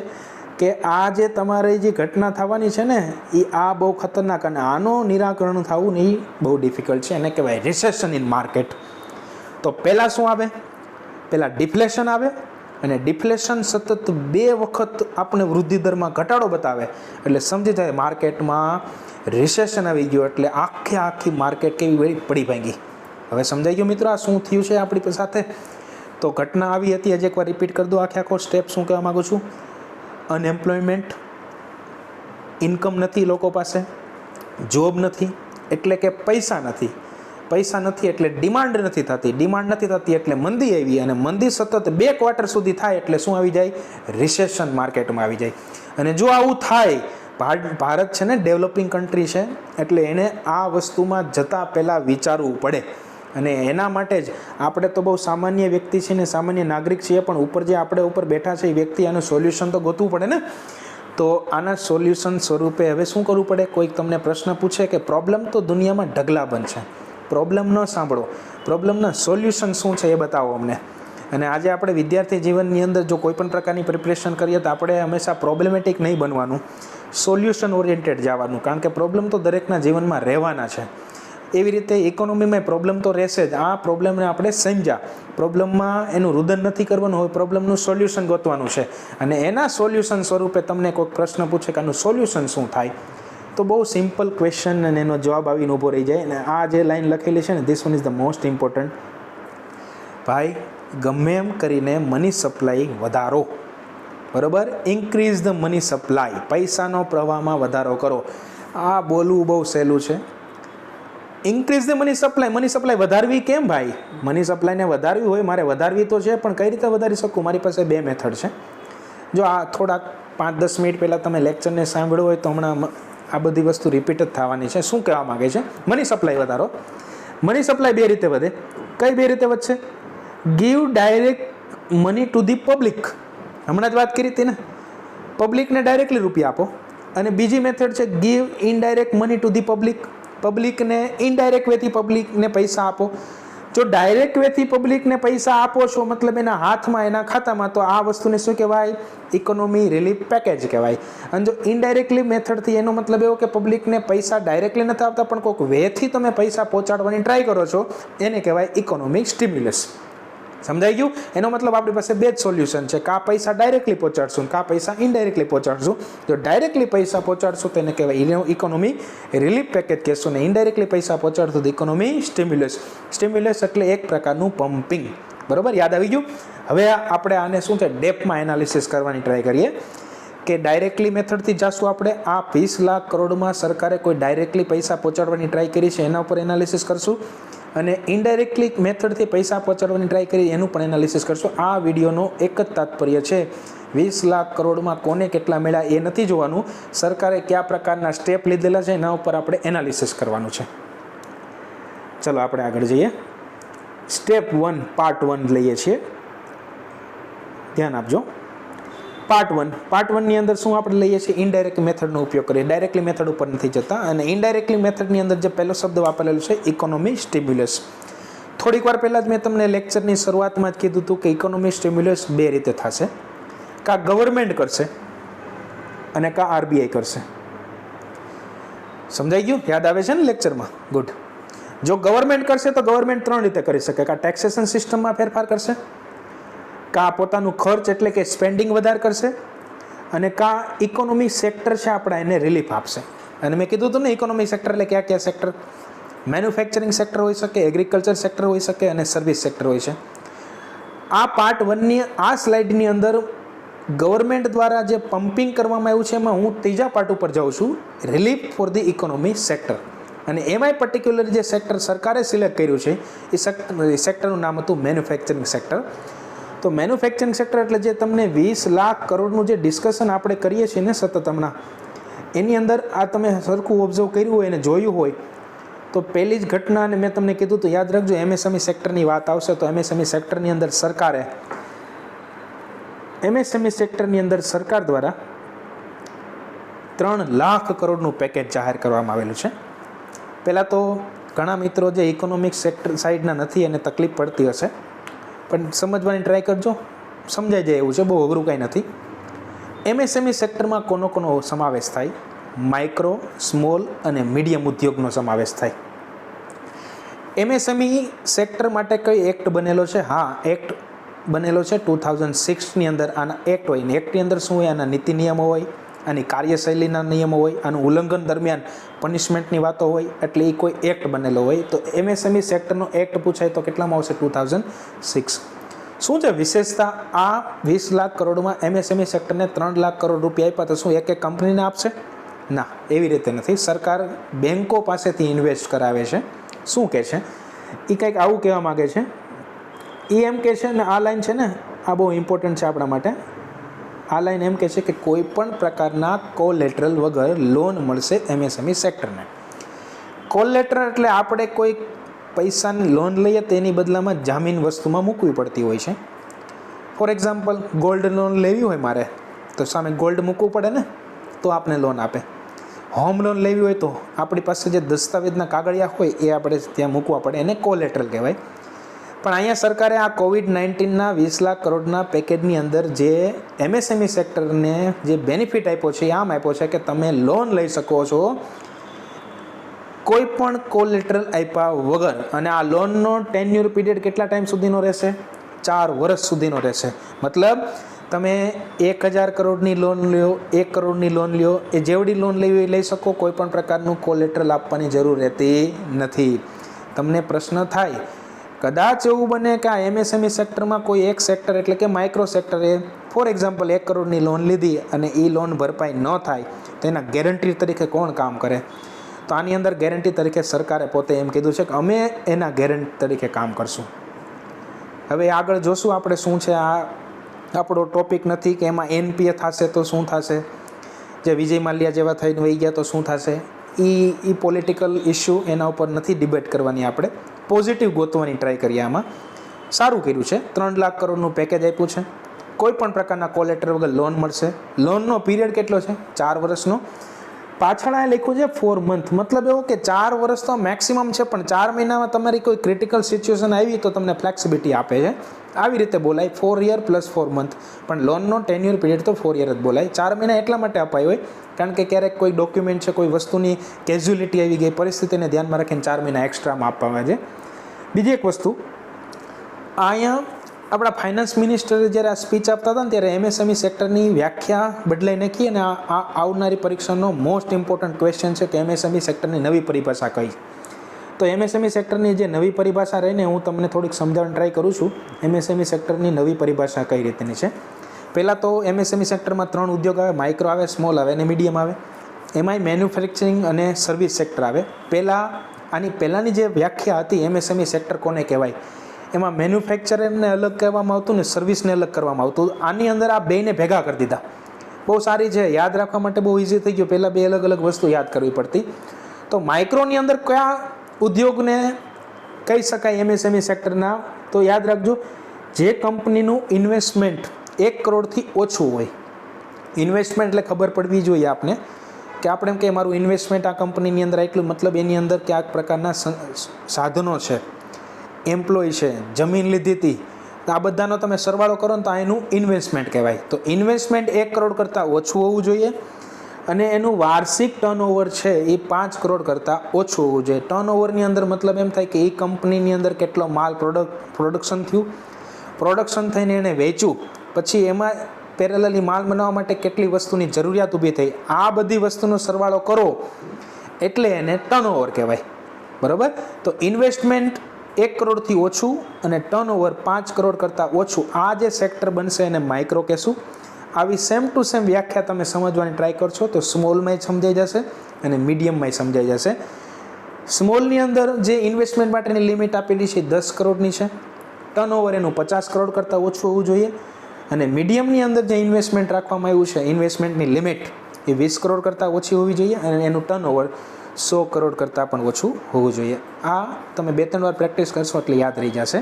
કે આ જે તમારી જે ઘટના થવાની છે ને એ આ બહુ ખતરનાક, અને આનું નિરાકરણ થવું ને એ બહુ ડિફિકલ્ટ છે. એને કહેવાય રિસેશન ઇન માર્કેટ. તો પહેલાં શું આવે? પહેલાં ડિફ્લેશન આવે, અને ડિફ્લેશન સતત 2 વખત આપણે વૃદ્ધિ દરમાં ઘટાડો બતાવે એટલે સમજી જાય માર્કેટમાં રિસેશન આવી ગયો. એટલે આખી માર્કેટ કેવી પડી ભાંગી. હવે સમજાઈ ગયું મિત્રો આ શું થયું છે આપણી સાથે? તો ઘટના આવી હતી, હજી એકવાર રિપીટ કરી દો આખો સ્ટેપ. શું કહેવા માગું છું? અનએમ્પ્લોયમેન્ટ, ઇન્કમ નથી લોકો પાસે, જોબ નથી એટલે કે પૈસા નથી, પૈસા નથી એટલે ડિમાન્ડ નથી થતી, ડિમાન્ડ નથી થતી એટલે મંદી આવી, અને મંદી સતત 2 ક્વાર્ટર સુધી થાય એટલે શું આવી જાય? રિસેશન માર્કેટમાં આવી જાય. અને જો આવું થાય, ભારત છે ને ડેવલપિંગ કન્ટ્રી છે, એટલે એને આ વસ્તુમાં જતાં પહેલાં વિચારવું પડે. અને એના માટે જ આપણે તો બહુ સામાન્ય વ્યક્તિ છીએ ને, સામાન્ય નાગરિક છીએ, પણ ઉપર જે આપણે ઉપર બેઠા છે એ વ્યક્તિ આનું સોલ્યુશન તો ગોતવું પડે ને. તો આના સોલ્યુશન સ્વરૂપે હવે શું કરવું પડે? કોઈક તમને પ્રશ્ન પૂછે કે પ્રોબ્લેમ તો દુનિયામાં ઢગલાબંધ છે, પ્રોબ્લેમ ન સાંભળો, પ્રોબ્લેમના સોલ્યુશન શું છે એ બતાવો અમને. અને આજે આપણે વિદ્યાર્થી જીવનની અંદર જો કોઈ પણ પ્રકારની પ્રિપરેશન કરીએ તો આપણે હંમેશા પ્રોબ્લેમેટિક નહીં બનવાનું, સોલ્યુશન ઓરિએન્ટેડ જવાનું. કારણ કે પ્રોબ્લેમ તો દરેકના જીવનમાં રહેવાના છે. એવી રીતે ઇકોનોમીમાં પ્રોબ્લેમ તો રહેશે જ. આ પ્રોબ્લેમને આપણે સમજ્યા, પ્રોબ્લેમમાં એનું રુદન નથી કરવાનું હોય, પ્રોબ્લેમનું સોલ્યુશન ગોતવાનું છે. અને એના સોલ્યુશન સ્વરૂપે તમને કોઈક પ્રશ્ન પૂછે કે આનું સોલ્યુશન શું થાય, તો બહુ સિમ્પલ ક્વેશ્ચન અને એનો જવાબ આવીને ઊભો રહી જાય. અને આ જે લાઈન લખેલી છે ને, this one is the most important. ભાઈ ગમે એમ કરીને મની સપ્લાય વધારો, બરાબર, ઇન્ક્રીઝ ધ મની સપ્લાય, પૈસાનો પ્રવાહમાં વધારો કરો. આ બોલવું બહુ સહેલું છે. ઇન્ક્રીઝ ધ મની સપ્લાય વધારવી કેમ ભાઈ? મની સપ્લાયને વધારવી હોય, મારે વધારવી તો છે, પણ કઈ રીતે વધારી શકું? મારી પાસે બે મેથડ છે. જો આ થોડાક 5-10 મિનિટ પહેલાં તમે લેક્ચરને સાંભળ્યો હોય તો હમણાં આ બધી વસ્તુ રિપીટ જ થવાની છે. શું કહેવા માગે છે? મની સપ્લાય વધારો. મની સપ્લાય બે રીતે વધે. કઈ બે રીતે વધશે? Give direct money to the public, હમણાં જ વાત કરી હતી ને, પબ્લિકને ડાયરેક્ટલી રૂપિયા આપો. અને બીજી મેથડ છે give indirect money to the public, પબ્લિકને ઇનડાયરેક્ટ વેથી પબ્લિકને પૈસા આપો. જો ડાયરેક્ટ વેથી પબ્લિકને પૈસા આપો છો, મતલબ એના હાથમાં, એના ખાતામાં, તો આ વસ્તુને શું કહેવાય? ઇકોનોમી રિલીફ પેકેજ કહેવાય. અને જો ઇનડાયરેક્ટલી મેથડથી, એનો મતલબ એવો કે પબ્લિકને પૈસા ડાયરેક્ટલી નથી આપતા, પણ કોઈક વેથી તમે પૈસા પહોંચાડવાની ટ્રાય કરો છો, એને કહેવાય ઇકોનોમિક સ્ટિમ્યુલસ. સમજાઈ ગયું? એનો મતલબ આપણી પાસે બે જ સોલ્યુશન છે, કા પૈસા ડાયરેક્ટલી પહોંચાડશું, કા પૈસા ઇનડાયરેક્ટલી પહોંચાડશું. જો ડાયરેક્ટલી પૈસા પહોંચાડશું તો એને કહેવાય ઇકોનોમી રિલીફ પેકેજ કહેશું, ને ઇનડાયરેક્ટલી પૈસા પહોંચાડશું તો ઇકોનોમી સ્ટિમ્યુલસ. સ્ટિમ્યુલસ એટલે એક પ્રકારનું પમ્પિંગ. બરાબર, યાદ આવી ગયું? હવે આપણે આને શું છે, ડેપ્થમાં એનાલિસિસ કરવાની ટ્રાય કરીએ કે ડાયરેક્ટલી મેથડથી જાશું આપણે. આ 20 લાખ કરોડમાં સરકારે કોઈ ડાયરેક્ટલી પૈસા પહોંચાડવાની ટ્રાય કરી છે, એના ઉપર એનાલિસિસ કરશું. અને ઇનડાયરેક્ટલી મેથડથી પૈસા પહોંચાડવાની ટ્રાય કરી, એનું પણ એનાલિસિસ કરશું. આ વિડીયોનો એક જ તાત્પર્ય છે, 20 લાખ કરોડમાં કોને કેટલા મળ્યા એ નથી જોવાનું, સરકારે કયા પ્રકારના સ્ટેપ લીધેલા છે એના ઉપર આપણે એનાલિસિસ કરવાનું છે. ચલો આપણે આગળ જઈએ. સ્ટેપ 1 પાર્ટ 1 લઈએ છીએ, ધ્યાન આપજો. પાર્ટ 1 ની અંદર શું આપણે લઈએ છીએ? ઇનડાયરેક્ટ મેથડનો ઉપયોગ કરીએ. ડાયરેક્ટલી મેથડ ઉપર નથી જતા. અને ઇનડાયરેક્ટલી મેથડની અંદર જે પહેલો શબ્દ વાપરેલો છે, ઇકોનોમી સ્ટિમ્યુલસ. થોડીક વાર પહેલાં જ મેં તમને લેક્ચરની શરૂઆતમાં જ કીધું હતું કે ઇકોનોમી સ્ટિમ્યુલસ બે રીતે થશે, કા ગવર્મેન્ટ કરશે અને કા આરબીઆઈ કરશે. સમજાઈ ગયું? યાદ આવે છે ને લેક્ચરમાં? ગુડ. જો ગવર્મેન્ટ કરશે તો ગવર્મેન્ટ 3 રીતે કરી શકે, કા ટેક્સેશન સિસ્ટમમાં ફેરફાર કરશે, કા પોતાનું ખર્ચ એટલે કે સ્પેન્ડિંગ વધારે કરશે, અને કા ઇકોનોમી સેક્ટર છે આપણા એને રિલીફ આપશે. અને મેં કીધું હતું ને, ઇકોનોમી સેક્ટર એટલે કયા કયા સેક્ટર? મેન્યુફેક્ચરિંગ સેક્ટર હોઈ શકે, એગ્રીકલ્ચર સેક્ટર હોઈ શકે, અને સર્વિસ સેક્ટર હોય છે. આ પાર્ટ 1ની આ સ્લાઇડની અંદર ગવર્મેન્ટ દ્વારા જે પમ્પિંગ કરવામાં આવ્યું છે, એમાં હું ત્રીજા પાર્ટ ઉપર જાઉં છું, relief for the economy sector. અને એમાંય પર્ટિક્યુલર જે સેક્ટર સરકારે સિલેક્ટ કર્યું છે, એ સેક્ટરનું નામ હતું મેન્યુફેક્ચરિંગ સેક્ટર. તો મેન્યુફેક્ચરિંગ સેક્ટર એટલે જે તમને 20 લાખ કરોડનું જે ડિસ્કશન આપણે કરીએ છીએ ને સતત હમણાં, એની અંદર આ તમે સરખું ઓબ્ઝર્વ કર્યું હોય અને જોયું હોય તો પહેલી જ ઘટના, અને મેં તમને કીધું તો યાદ રાખજો, એમએસએમઈ સેક્ટરની વાત આવશે તો એમએસએમઈ સેક્ટરની અંદર સરકારે એમએસએમઈ સેક્ટરની અંદર સરકાર દ્વારા 3 લાખ કરોડનું પેકેજ જાહેર કરવામાં આવેલું છે. પહેલાં તો ઘણા મિત્રો જે ઇકોનોમિક સેક્ટર સાઈડના નથી એને તકલીફ પડતી હશે, પણ સમજવાની ટ્રાય કરજો, સમજાઈ જાય એવું છે, બહુ અઘરું કાંઈ નથી. એમએસએમઈ સેક્ટરમાં કોનો સમાવેશ થાય? માઇક્રો, સ્મોલ અને મીડિયમ ઉદ્યોગનો સમાવેશ થાય. એમએસએમઈ સેક્ટર માટે કઈ એક્ટ બનેલો છે? હા, એક્ટ બનેલો છે 2006ની અંદર. આના એક્ટ હોય ને, એક્ટની અંદર શું હોય? આના નીતિ નિયમો હોય, આની કાર્યશૈલીના નિયમો હોય, આનું ઉલ્લંઘન દરમિયાન પનિશમેન્ટની વાતો હોય, એટલે એ કોઈ એક્ટ બનેલો હોય. તો એમએસએમઈ સેક્ટરનો એક્ટ પૂછાય તો કેટલામાં આવશે? 2006. શું છે વિશેષતા? આ 20 લાખ કરોડમાં એમએસએમઈ સેક્ટરને 3 લાખ કરોડ રૂપિયા આપ્યા, તો શું એક એક કંપનીને આપશે? ના, એવી રીતે નથી. સરકાર બેન્કો પાસેથી ઇન્વેસ્ટ કરાવે છે. શું કહે છે એ? કંઈક આવું કહેવા માગે છે. એ એમ કહે છે, ને આ લાઈન છે ને, આ બહુ ઇમ્પોર્ટન્ટ છે આપણા માટે. આ લાઈન એમ કહે છે કે કોઈ પણ પ્રકારના કોલેટરલ વગર લોન મળશે એમએસએમઈ સેક્ટરને. કોલેટરલ એટલે આપણે કોઈ પૈસાની લોન લઈએ તેની બદલામાં જામીન વસ્તુમાં મૂકવી પડતી હોય છે. ફોર એક્ઝામ્પલ, ગોલ્ડ લોન લેવી હોય મારે તો સામે ગોલ્ડ મૂકવું પડે ને, તો આપણે લોન આપે. હોમ લોન લેવી હોય તો આપણી પાસે જે દસ્તાવેજના કાગળિયા હોય એ આપણે ત્યાં મૂકવા પડે, એને કોલેટરલ કહેવાય. પણ અહીંયા સરકારે આ COVID-19ના 20 લાખ કરોડના પેકેજની અંદર જે એમએસએમઈ સેક્ટરને જે બેનિફિટ આપ્યો છે એ આમ આપ્યો છે કે તમે લોન લઈ શકો છો કોઈ પણ કોલેટરલ આપ્યા વગર, અને આ લોનનો ટેન્યુર પીરિયડ કેટલા ટાઈમ સુધીનો રહેશે? 4 વર્ષ સુધીનો રહેશે. મતલબ તમે 1000 કરોડની લોન લ્યો, 1 કરોડની લોન લ્યો, એ જેવડી લોન લેવી લઈ શકો, કોઈ પણ પ્રકારનું કોલેટરલ આપવાની જરૂર રહેતી નથી. તમને પ્રશ્ન થાય, કદાચ એવું બને કે આ એમએસએમઈ સેક્ટરમાં કોઈ એક સેક્ટર એટલે કે માઇક્રો સેક્ટરે ફોર એક્ઝામ્પલ 1 કરોડની લોન લીધી અને એ લોન ભરપાઈ ન થાય, તો એના ગેરંટી તરીકે કોણ કામ કરે? તો આની અંદર ગેરંટી તરીકે સરકારે પોતે એમ કીધું છે કે અમે એના ગેરંટી તરીકે કામ કરશું. હવે આગળ જોશું આપણે શું છે. આ આપણો ટોપિક નથી કે એમાં એનપીએ થશે તો શું થશે, જે વિજય માલ્યા જેવા થઈને વહી ગયા તો શું થશે. એ પોલિટિકલ ઇસ્યુ, એના ઉપર નથી ડિબેટ કરવાની. આપણે પોઝિટિવ ગોતવાની ટ્રાય કરીએ. આમાં સારું કર્યું છે. 3 લાખ કરોડનું પેકેજ આપ્યું છે. કોઈ પણ પ્રકારના કોલેટર વગર લોન મળશે. લોનનો પીરિયડ કેટલો છે? 4 વર્ષનો. પાછળ આ લખ્યું છે 4 મંથ. મતલબ એવું કે 4 વર્ષ તો મેક્સિમમ છે, પણ 4 મહિનામાં તમારી કોઈ ક્રિટિકલ સિચ્યુએશન આવી તો તમને ફ્લેક્સિબિલિટી આપે છે. આવી રીતે બોલાય 4 યર પ્લસ 4 મંથ, પણ લોનનો ટેન્યુર પીરિયડ તો 4 યર જ બોલાય. 4 મહિના એટલા માટે અપાય હોય કારણ કે ક્યારેક કોઈ ડોક્યુમેન્ટ છે, કોઈ વસ્તુની કેઝ્યુઅલિટી આવી ગઈ, પરિસ્થિતિને ધ્યાનમાં રાખીને 4 મહિના એક્સ્ટ્રામાં આપવામાં છે. બીજી એક વસ્તુ, અહીંયા આપણા ફાઇનાન્સ મિનિસ્ટરે જ્યારે આ સ્પીચ આપતા હતા ને ત્યારે એમએસએમઈ સેક્ટરની વ્યાખ્યા બદલાઈ નાખી, અને આ આવનારી પરીક્ષાનો મોસ્ટ ઇમ્પોર્ટન્ટ ક્વેશ્ચન છે કે એમએસએમઈ સેક્ટરની નવી પરિભાષા કઈ. તો એમએસએમઈ સેક્ટરની જે નવી પરિભાષા રહીને હું તમને થોડીક સમજાવવાની ટ્રાય કરું છું. એમએસએમઈ સેક્ટરની નવી પરિભાષા કઈ રીતની છે. પહેલાં તો એમએસએમઈ સેક્ટરમાં 3 ઉદ્યોગ આવે: માઇક્રો આવે, સ્મોલ આવે અને મીડિયમ આવે. એમાંય મેન્યુફેક્ચરિંગ અને સર્વિસ સેક્ટર આવે. પહેલાંની જે વ્યાખ્યા હતી એમએસએમઈ સેક્ટર કોને કહેવાય, એમાં મેન્યુફેક્ચરરને અલગ કહેવામાં આવતું ને સર્વિસને અલગ કરવામાં આવતું. આની અંદર આ બેને ભેગા કરી દીધા. બહુ સારી છે, યાદ રાખવા માટે બહુ ઇઝી થઈ ગયું. પહેલાં 2 અલગ અલગ વસ્તુ યાદ કરવી પડતી. તો માઇક્રોની અંદર કયા ઉદ્યોગને કહી શકાય એમએસએમઈ સેક્ટરના? તો યાદ રાખજો, જે કંપનીનું ઇન્વેસ્ટમેન્ટ 1 કરોડથી ઓછું હોય. ઇન્વેસ્ટમેન્ટ એટલે ખબર પડવી જોઈએ આપને કે આપણે એમ કે મારું ઇન્વેસ્ટમેન્ટ આ કંપનીની અંદર એટલું, મતલબ એની અંદર ક્યાંક પ્રકારના સાધનો છે, એમ્પ્લોય છે, જમીન લીધી હતી, આ બધાનો તમે સરવાળો કરો ને તો એનું ઇન્વેસ્ટમેન્ટ કહેવાય. તો ઇન્વેસ્ટમેન્ટ 1 કરોડ કરતાં ઓછું હોવું જોઈએ, અને એનું વાર્ષિક ટર્નઓવર છે એ 5 કરોડ કરતાં ઓછું હોવું જોઈએ. ટર્નઓવરની અંદર મતલબ એમ થાય કે એ કંપનીની અંદર કેટલો માલ પ્રોડક્શન થયું, પ્રોડક્શન થઈને એણે વેચ્યું, પછી એમાં પેરેલલી માલ બનાવવા માટે કેટલી વસ્તુની જરૂરિયાત ઊભી થઈ, આ બધી વસ્તુનો સરવાળો કરો એટલે એને ટર્નઓવર કહેવાય. બરાબર? તો ઇન્વેસ્ટમેન્ટ 1 કરોડથી ઓછું અને ટર્નઓવર 5 કરોડ કરતાં ઓછું, આ જે સેક્ટર બનશે એને માઇક્રો કહેશું. આવી સેમ ટુ સેમ વ્યાખ્યા તમે સમજવાની ટ્રાય કરશો તો સ્મોલમાંય સમજાઈ જશે અને મીડિયમમાંય સમજાઈ જશે. સ્મોલની અંદર જે ઇન્વેસ્ટમેન્ટ માટેની લિમિટ આપેલી છે 10 કરોડની છે. ટર્નઓવર એનું 50 કરોડ કરતાં ઓછું હોવું જોઈએ. અને મીડિયમની અંદર જે ઇન્વેસ્ટમેન્ટ રાખવામાં આવ્યું છે, ઇન્વેસ્ટમેન્ટની લિમિટ એ 20 કરોડ કરતાં ઓછી હોવી જોઈએ, અને એનું ટર્નઓવર 100 કરોડ કરતાં પણ ઓછું હોવું જોઈએ. આ તમે 2-3 વાર પ્રેક્ટિસ કરશો એટલે યાદ રહી જશે.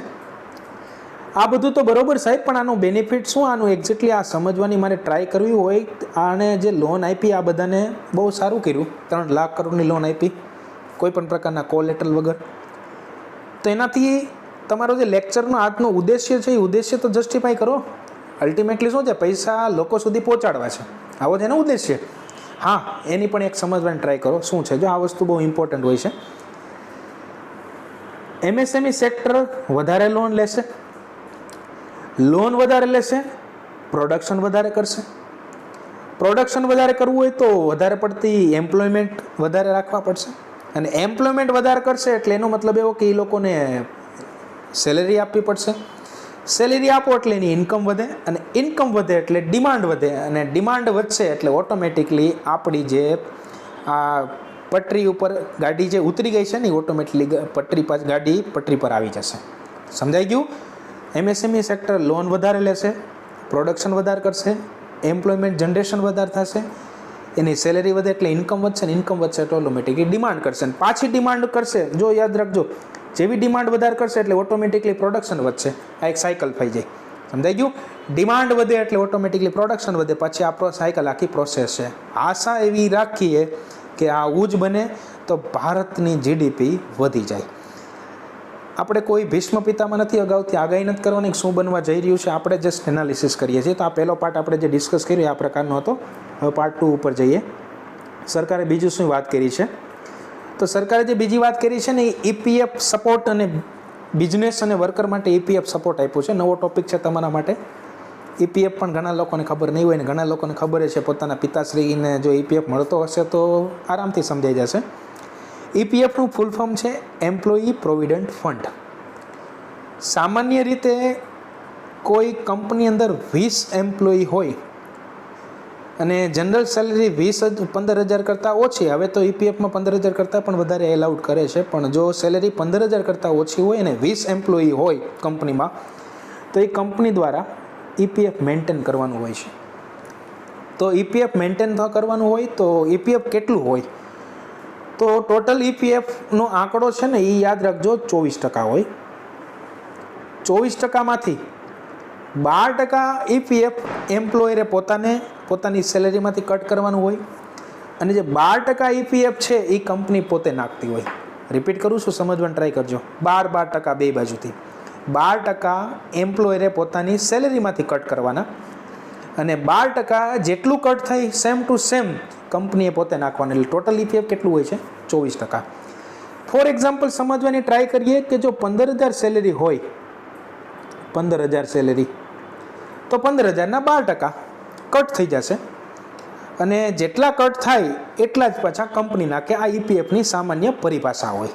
આ બધું તો બરોબર સાહેબ, પણ આનું બેનિફિટ શું? આનું એક્ઝેક્ટલી આ સમજવાની મારે ટ્રાય કરવી હોય. આને જે લોન આપી આ બધાને બહુ સારું કર્યું. 3 લાખ કરોડની લોન આપી કોઈ પણ પ્રકારના કોલેટરલ વગર. તો એનાથી તમારો જે લેક્ચરનો આજનો ઉદ્દેશ્ય છે એ ઉદ્દેશ્ય તો જસ્ટિફાઈ કરો. અલ્ટિમેટલી શું છે? પૈસા લોકો સુધી પહોંચાડવા છે, આવો છે ને ઉદ્દેશ્ય. હા, એની પણ એક સમજવાની ટ્રાય કરો શું છે. જો આ વસ્તુ બહુ ઇમ્પોર્ટન્ટ હોય છે. એમએસએમઈ સેક્ટર વધારે લોન લેશે, લોન વધારે લેશે, પ્રોડક્શન વધારે કરશે. પ્રોડક્શન વધારે કરવું હોય તો વધારે પડતી એમ્પ્લોયમેન્ટ વધારે રાખવા પડશે, અને એમ્પ્લોયમેન્ટ વધારે કરશે એટલે એનો મતલબ એવો કે એ લોકોને સેલેરી આપવી પડશે. સેલેરી આપો એટલે એની ઇન્કમ વધે, અને ઇન્કમ વધે એટલે ડિમાન્ડ વધે, અને ડિમાન્ડ વધશે એટલે ઓટોમેટિકલી આપણી જે આ પટરી ઉપર ગાડી જે ઉતરી ગઈ છે ને ઓટોમેટિકલી ગાડી પટરી પર આવી જશે. સમજાઈ ગયું? એમએસએમઈ સેક્ટર લોન વધારે લેશે, પ્રોડક્શન વધારે કરશે, એમ્પ્લોયમેન્ટ જનરેશન વધારે થશે, એની સેલેરી વધે એટલે ઇન્કમ વધશે, ને ઇન્કમ વધશે એટલે ઓટોમેટિકલી ડિમાન્ડ કરશે, અને પાછી ડિમાન્ડ કરશે. જો યાદ રાખજો, જેવી ડિમાન્ડ વધારે કરશે એટલે ઓટોમેટિકલી પ્રોડક્શન વધશે. આ એક સાયકલ થઈ જાય. સમજાઈ ગયું? ડિમાન્ડ વધે એટલે ઓટોમેટિકલી પ્રોડક્શન વધે, પછી આ સાયકલ આખી પ્રોસેસ છે. આશા એવી રાખીએ કે આવું જ બને તો ભારતની જીડીપી વધી જાય. આપણે કોઈ ભીષ્મ પિતામાં નથી અગાઉથી આગાહી નથી કરવાની શું બનવા જઈ રહ્યું છે, આપણે જસ્ટ એનાલિસિસ કરીએ છીએ. તો આ પહેલો પાર્ટ આપણે જે ડિસ્કસ કર્યો આ પ્રકારનો હતો. હવે પાર્ટ 2 ઉપર જઈએ. સરકારે બીજું શું વાત કરી છે? તો સરકારે જે બીજી વાત કરી છે ને એ ઈપીએફ સપોર્ટ અને બિઝનેસ અને વર્કર માટે ઈપીએફ સપોર્ટ આપ્યો છે. નવો ટોપિક છે તમારા માટે. ઈપીએફ પણ ઘણા લોકોને ખબર નહીં હોય ને ઘણા લોકોને ખબર છે. પોતાના પિતાશ્રીને જો ઈપીએફ મળતો હશે તો આરામથી સમજાઈ જશે. ઈપીએફનું ફૂલ ફોર્મ છે એમ્પ્લોયી પ્રોવિડન્ટ ફંડ. સામાન્ય રીતે કોઈ કંપની અંદર 20 એમ્પ્લોયી હોય અને જનરલ સેલરી 15,000 કરતાં ઓછી, હવે તો ઈપીએફમાં 15,000 કરતાં પણ વધારે એલાઉડ કરે છે, પણ જો સેલેરી 15,000 કરતાં ઓછી હોય અને 20 એમ્પ્લોયી હોય કંપનીમાં, તો એ કંપની દ્વારા ઈપીએફ મેન્ટેન કરવાનું હોય છે. તો ઈપીએફ મેન્ટેન કરવાનું હોય તો ઈપીએફ કેટલું હોય? તો ટોટલ ઈપીએફનો આંકડો છે ને એ યાદ રાખજો 24% હોય. 24%માંથી 12% ઈપીએફ એમ્પ્લોયરે પોતાની સેલેરીમાંથી કટ કરવાનું હોય અને જે 12% ઈપીએફ છે એ કંપની પોતે નાખતી હોય. રિપીટ કરું છું, સમજવાનું ટ્રાય કરજો. 12% બે બાજુથી 12% એમ્પ્લોયરે પોતાની સેલેરીમાંથી કટ કરવાના અને 12% જેટલું કટ થાય સેમ ટુ સેમ કંપનીએ પોતે નાખવાનું. એટલે ટોટલ ઈપીએફ કેટલું હોય છે? 24%. ફોર એક્ઝામ્પલ સમજવાની ટ્રાય કરીએ કે જો 15,000 સેલેરી હોય, 15,000 સેલેરી, તો 15,000ના 12% કટ થઈ જશે અને જેટલા કટ થાય એટલા જ પાછા કંપની નાખે. આ ઈપીએફની સામાન્ય પરિભાષા હોય.